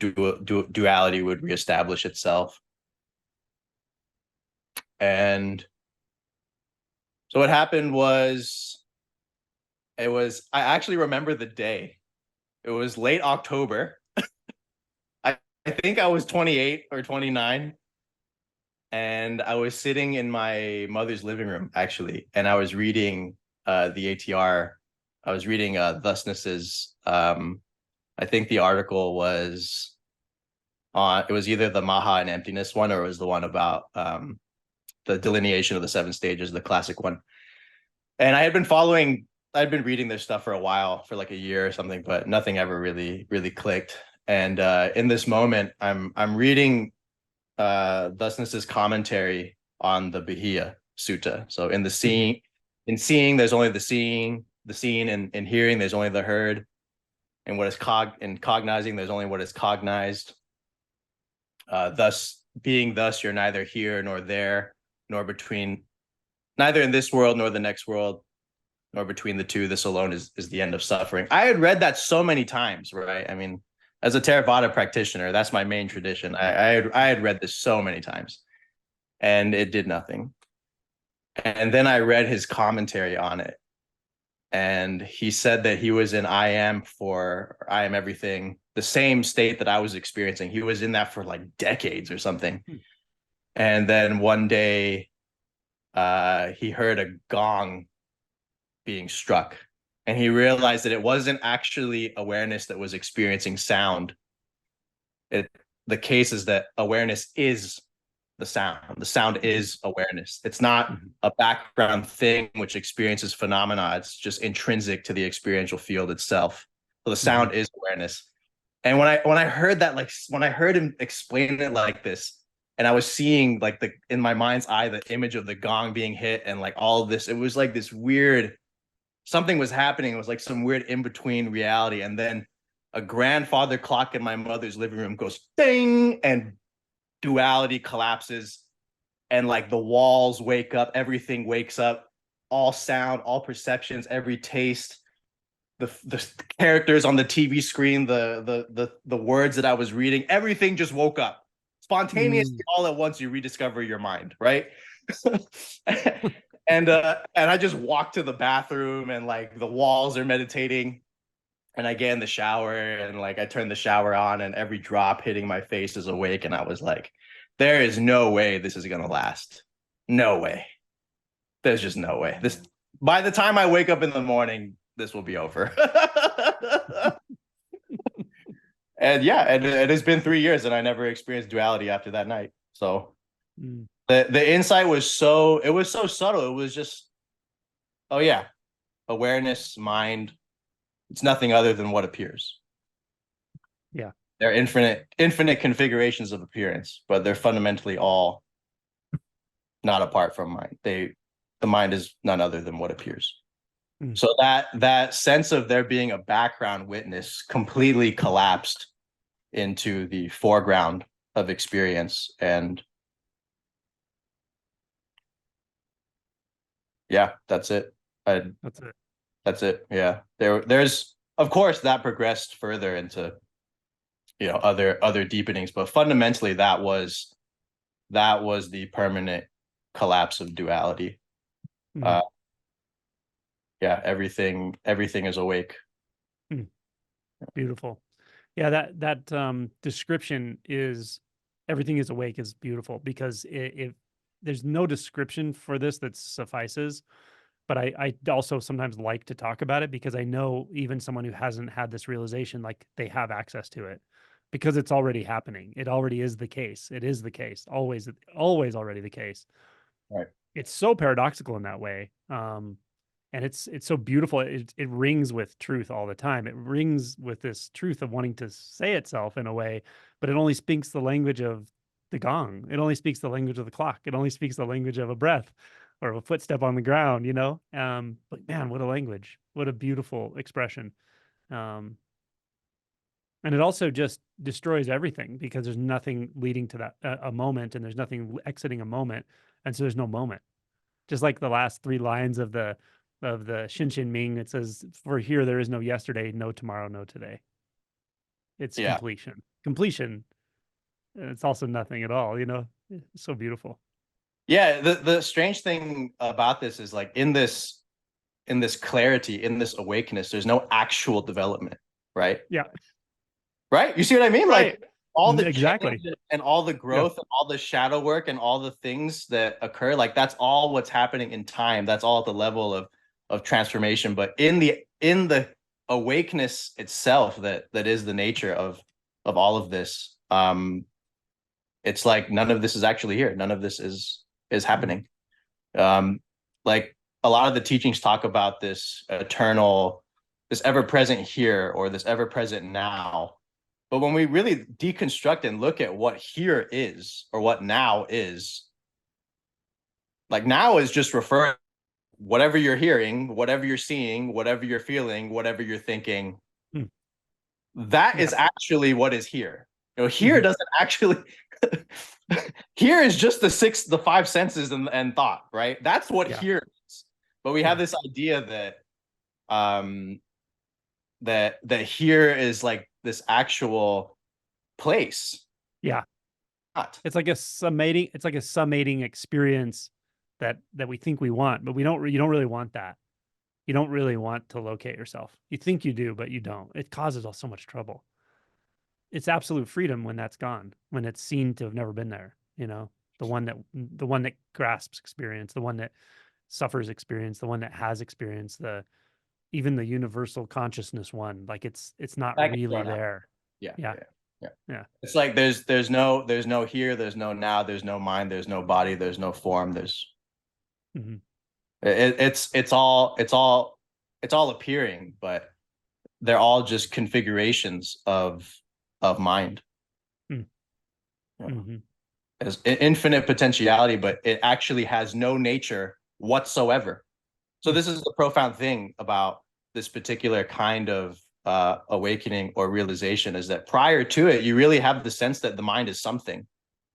duality would reestablish itself. And so what happened was, I actually remember the day. It was late October. I think I was 28 or 29. And I was sitting in my mother's living room, actually, and I was reading the ATR. I was reading Thusness's, I think the article was it was either the Maha and Emptiness one, or it was the one about the delineation of the 7 stages, the classic one. And I'd been reading this stuff for a while, for like a year or something, but nothing ever really clicked. And in this moment, I'm reading Thusness's commentary on the Bahia Sutta. So in seeing, there's only the seen, and in hearing, there's only the heard, and what is cognizing, there's only what is cognized. Thus, you're neither here nor there, nor between, neither in this world nor the next world, nor between the two. This alone is the end of suffering. I had read that so many times, right? I mean, as a Theravada practitioner, that's my main tradition. I had read this so many times, and it did nothing. And then I read his commentary on it, and he said that he was in I am everything, the same state that I was experiencing. He was in that for like decades or something. And then one day, he heard a gong being struck. And he realized that it wasn't actually awareness that was experiencing sound. The case is that awareness is the sound. The sound is awareness. It's not a background thing which experiences phenomena. It's just intrinsic to the experiential field itself. So the sound is awareness. And when I heard that, like when I heard him explain it like this, and I was seeing like in my mind's eye the image of the gong being hit and like all of this, it was like this weird, something was happening. It was like some weird in-between reality. And then a grandfather clock in my mother's living room goes ding, and duality collapses, and like the walls wake up, everything wakes up, all sound, all perceptions, every taste, the characters on the TV screen, the words that I was reading, everything just woke up spontaneously all at once. You rediscover your mind, right? And I just walked to the bathroom, and like the walls are meditating, and I get in the shower, and like I turn the shower on, and every drop hitting my face is awake. And I was like, there is no way this is gonna last. No way. There's just no way. By the time I wake up in the morning, this will be over. And yeah, and it has been 3 years, and I never experienced duality after that night. So the insight was so subtle. It was just, oh yeah, awareness, mind, it's nothing other than what appears. Yeah. They're infinite configurations of appearance, but they're fundamentally all not apart from mind. The mind is none other than what appears. So that sense of there being a background witness completely collapsed into the foreground of experience. And yeah, that's it. That's it. Yeah. There's, of course, that progressed further into, other deepenings, but fundamentally that was the permanent collapse of duality. Mhm. Yeah, everything is awake. Mm. Beautiful. Yeah, that description is everything is awake is beautiful because if there's no description for this that suffices, but I also sometimes like to talk about it because I know even someone who hasn't had this realization, like they have access to it because it's already happening. It already is the case. It is the case. Always already the case. Right. It's so paradoxical in that way. And it's so beautiful. It rings with truth all the time. It rings with this truth of wanting to say itself in a way, but it only speaks the language of the gong. It only speaks the language of the clock. It only speaks the language of a breath or of a footstep on the ground, you know? But man, what a language. What a beautiful expression. Um, and it also just destroys everything because there's nothing leading to that a moment and there's nothing exiting a moment. And so there's no moment. Just like the last three lines of the Shin Shin Ming, it says, "For here there is no yesterday, no tomorrow, no today." It's Yeah. completion. Completion. And it's also nothing at all. You know, it's so beautiful. Yeah, the strange thing about this is like in this clarity, in this awakeness, there's no actual development, right? Yeah. Right? You see what I mean? Right. Like all the Exactly. change and all the Yeah. growth and all the shadow work and all the things that occur, like that's all what's happening in time. That's all at the level of transformation. But in the awakeness itself, that is the nature of all of this. It's like none of this is actually here. None of this is happening. Um, like a lot of the teachings talk about this eternal, this ever present here or this ever present now. But when we really deconstruct and look at what here is or what now is, like now is just referring whatever you're hearing, whatever you're seeing, whatever you're feeling, whatever you're thinking. Mm. That Yeah. is actually what is here. You know, here Mhm. doesn't actually here is just the five senses and thought, right? That's what Yeah. here is. But we have Yeah. this idea that um that here is like this actual place. Yeah. Not. It's like a summating. It's like a summating experience that we think we want, but we don't. You don't really want that. You don't really want to locate yourself. You think you do, but you don't. It causes us so much trouble. It's absolute freedom when that's gone, when it's seen to have never been there, you know? The one that grasps experience, the one that suffers experience, the one that has experience, the even the universal consciousness one, like it's not That gets really thrown out. there. Yeah, Yeah. yeah, yeah. Yeah. It's like there's no here, there's no now, there's no mind, there's no body, there's no form. There's Mhm. it's all appearing, but they're all just configurations of mind. Mm. You know, Mhm. as infinite potentiality, but it actually has no nature whatsoever. So Mm. this is the profound thing about this particular kind of awakening or realization is that prior to it, you really have the sense that the mind is something.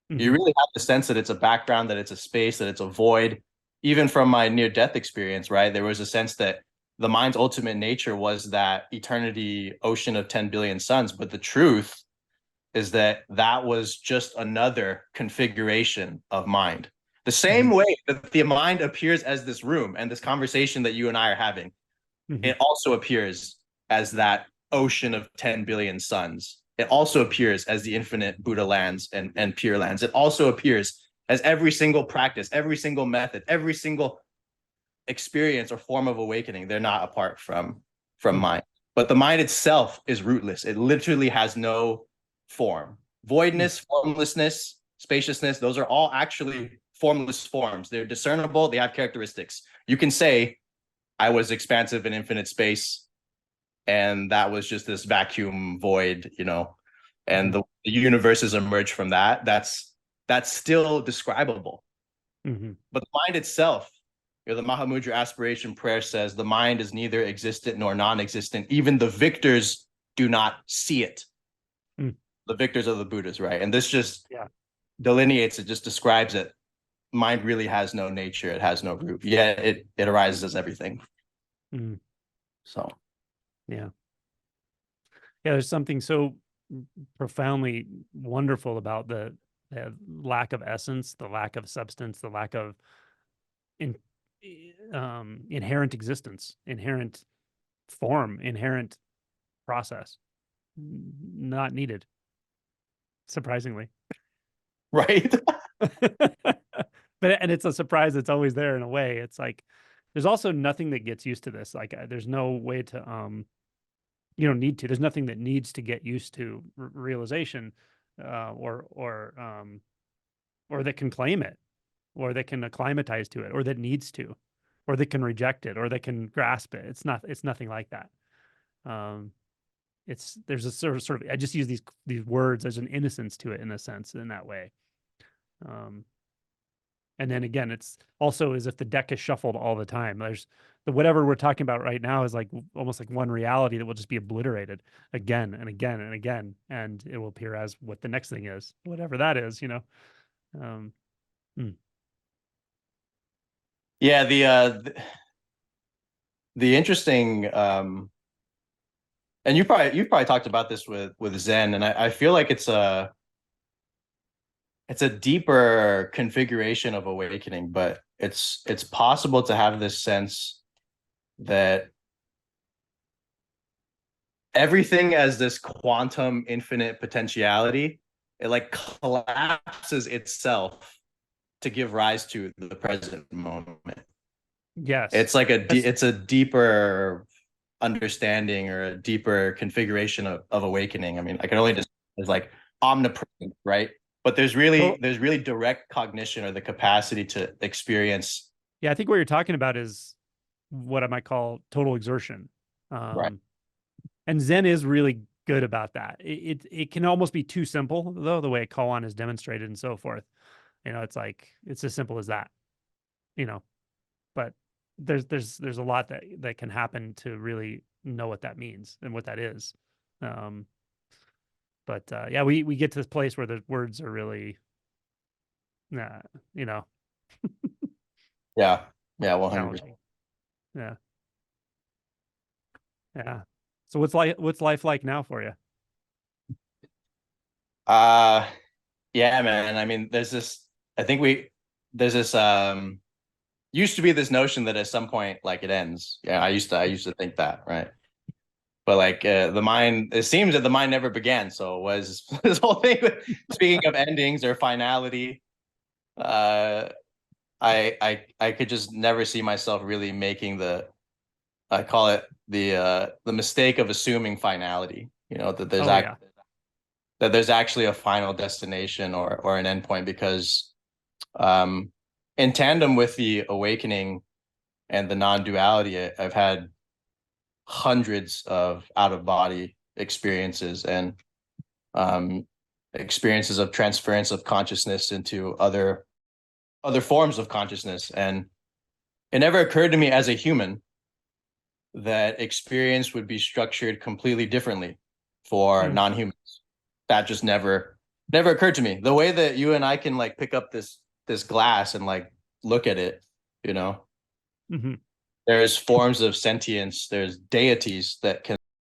You Mhm. really have the sense that it's a background, that it's a space, that it's a void. Even from my near-death experience, right? There was a sense that the mind's ultimate nature was that eternity ocean of 10 billion suns. But the truth is that that was just another configuration of mind. The same Mhm. way that the mind appears as this room and this conversation that you and I are having, Mhm. it also appears as that ocean of 10 billion suns. It also appears as the infinite Buddha lands and pure lands. It also appears as every single practice, every single method, every single experience or form of awakening. They're not apart from Mm. mind. But the mind itself is rootless. It literally has no form. Mm. Voidness, formlessness, spaciousness, those are all actually formless forms. They're discernible, they have characteristics. You can say, I was expansive in infinite space, and that was just this vacuum void, you know, and Mhm. the universe has emerged from that. That's still describable. Mhm. But the mind itself, you know, the Mahamudra aspiration prayer says the mind is neither existent nor non-existent. Even the victors do not see it. Mm. The victors are the Buddhas, right? And this just Yeah. delineates it, just describes it. Mind really has no nature, it has no root. Yet it arises as everything. Mm. So Yeah. Yeah, there's something so profoundly wonderful about the lack of essence, the lack of substance, the lack of in inherent existence, inherent form, inherent process. Not needed, surprisingly. Right. But and it's a surprise that's always there in a way. It's like there's also nothing that gets used to this. Like there's no way to you don't need to. There's nothing that needs to get used to realization, or that can claim it, or that can acclimatize to it, or that needs to, or that can reject it, or that can grasp it. It's not. It's nothing like that. It's there's a sort of I just use these words as an innocence to it in a sense in that way. And then again, it's also as if the deck is shuffled all the time. There's the whatever we're talking about right now is like almost like one reality that will just be obliterated again and again and again, and it will appear as what the next thing is, whatever that is, you know. Yeah, the interesting and you've probably talked about this with Zen, and I feel like it's a deeper configuration of awakening, but it's possible to have this sense that everything as this quantum infinite potentiality, it like collapses itself to give rise to the present moment. Yes, It's like it's a deeper understanding or a deeper configuration of awakening. I mean, I can only just as like omnipresent, right? But there's really direct cognition or the capacity to experience. Yeah, I think what you're talking about is what I might call total exertion. Right. And Zen is really good about that. It can almost be too simple though, the way koan is demonstrated and so forth. You know, it's like it's as simple as that. You know, but there's a lot that can happen to really know what that means and what that is. But yeah, we get to this place where the words are really, you know, Yeah. Yeah. 100%. challenging. Yeah. Yeah. So what's life like now for you? Yeah, man. I mean, I think there's this used to be this notion that at some point like it ends. Yeah, I used to think that, right? But like the mind, it seems that the mind never began. So it was this whole thing. Speaking of endings or finality, I could just never see myself really making I call it the mistake of assuming finality. You know, that that there's actually a final destination or an endpoint, because in tandem with the awakening and the non-duality, I've had hundreds of out-of-body experiences and experiences of transference of consciousness into other forms of consciousness. And it never occurred to me as a human that experience would be structured completely differently for non-humans. That just never occurred to me. The way that you and I can like pick up this glass and like look at it, you know, there's forms of sentience, there's deities that can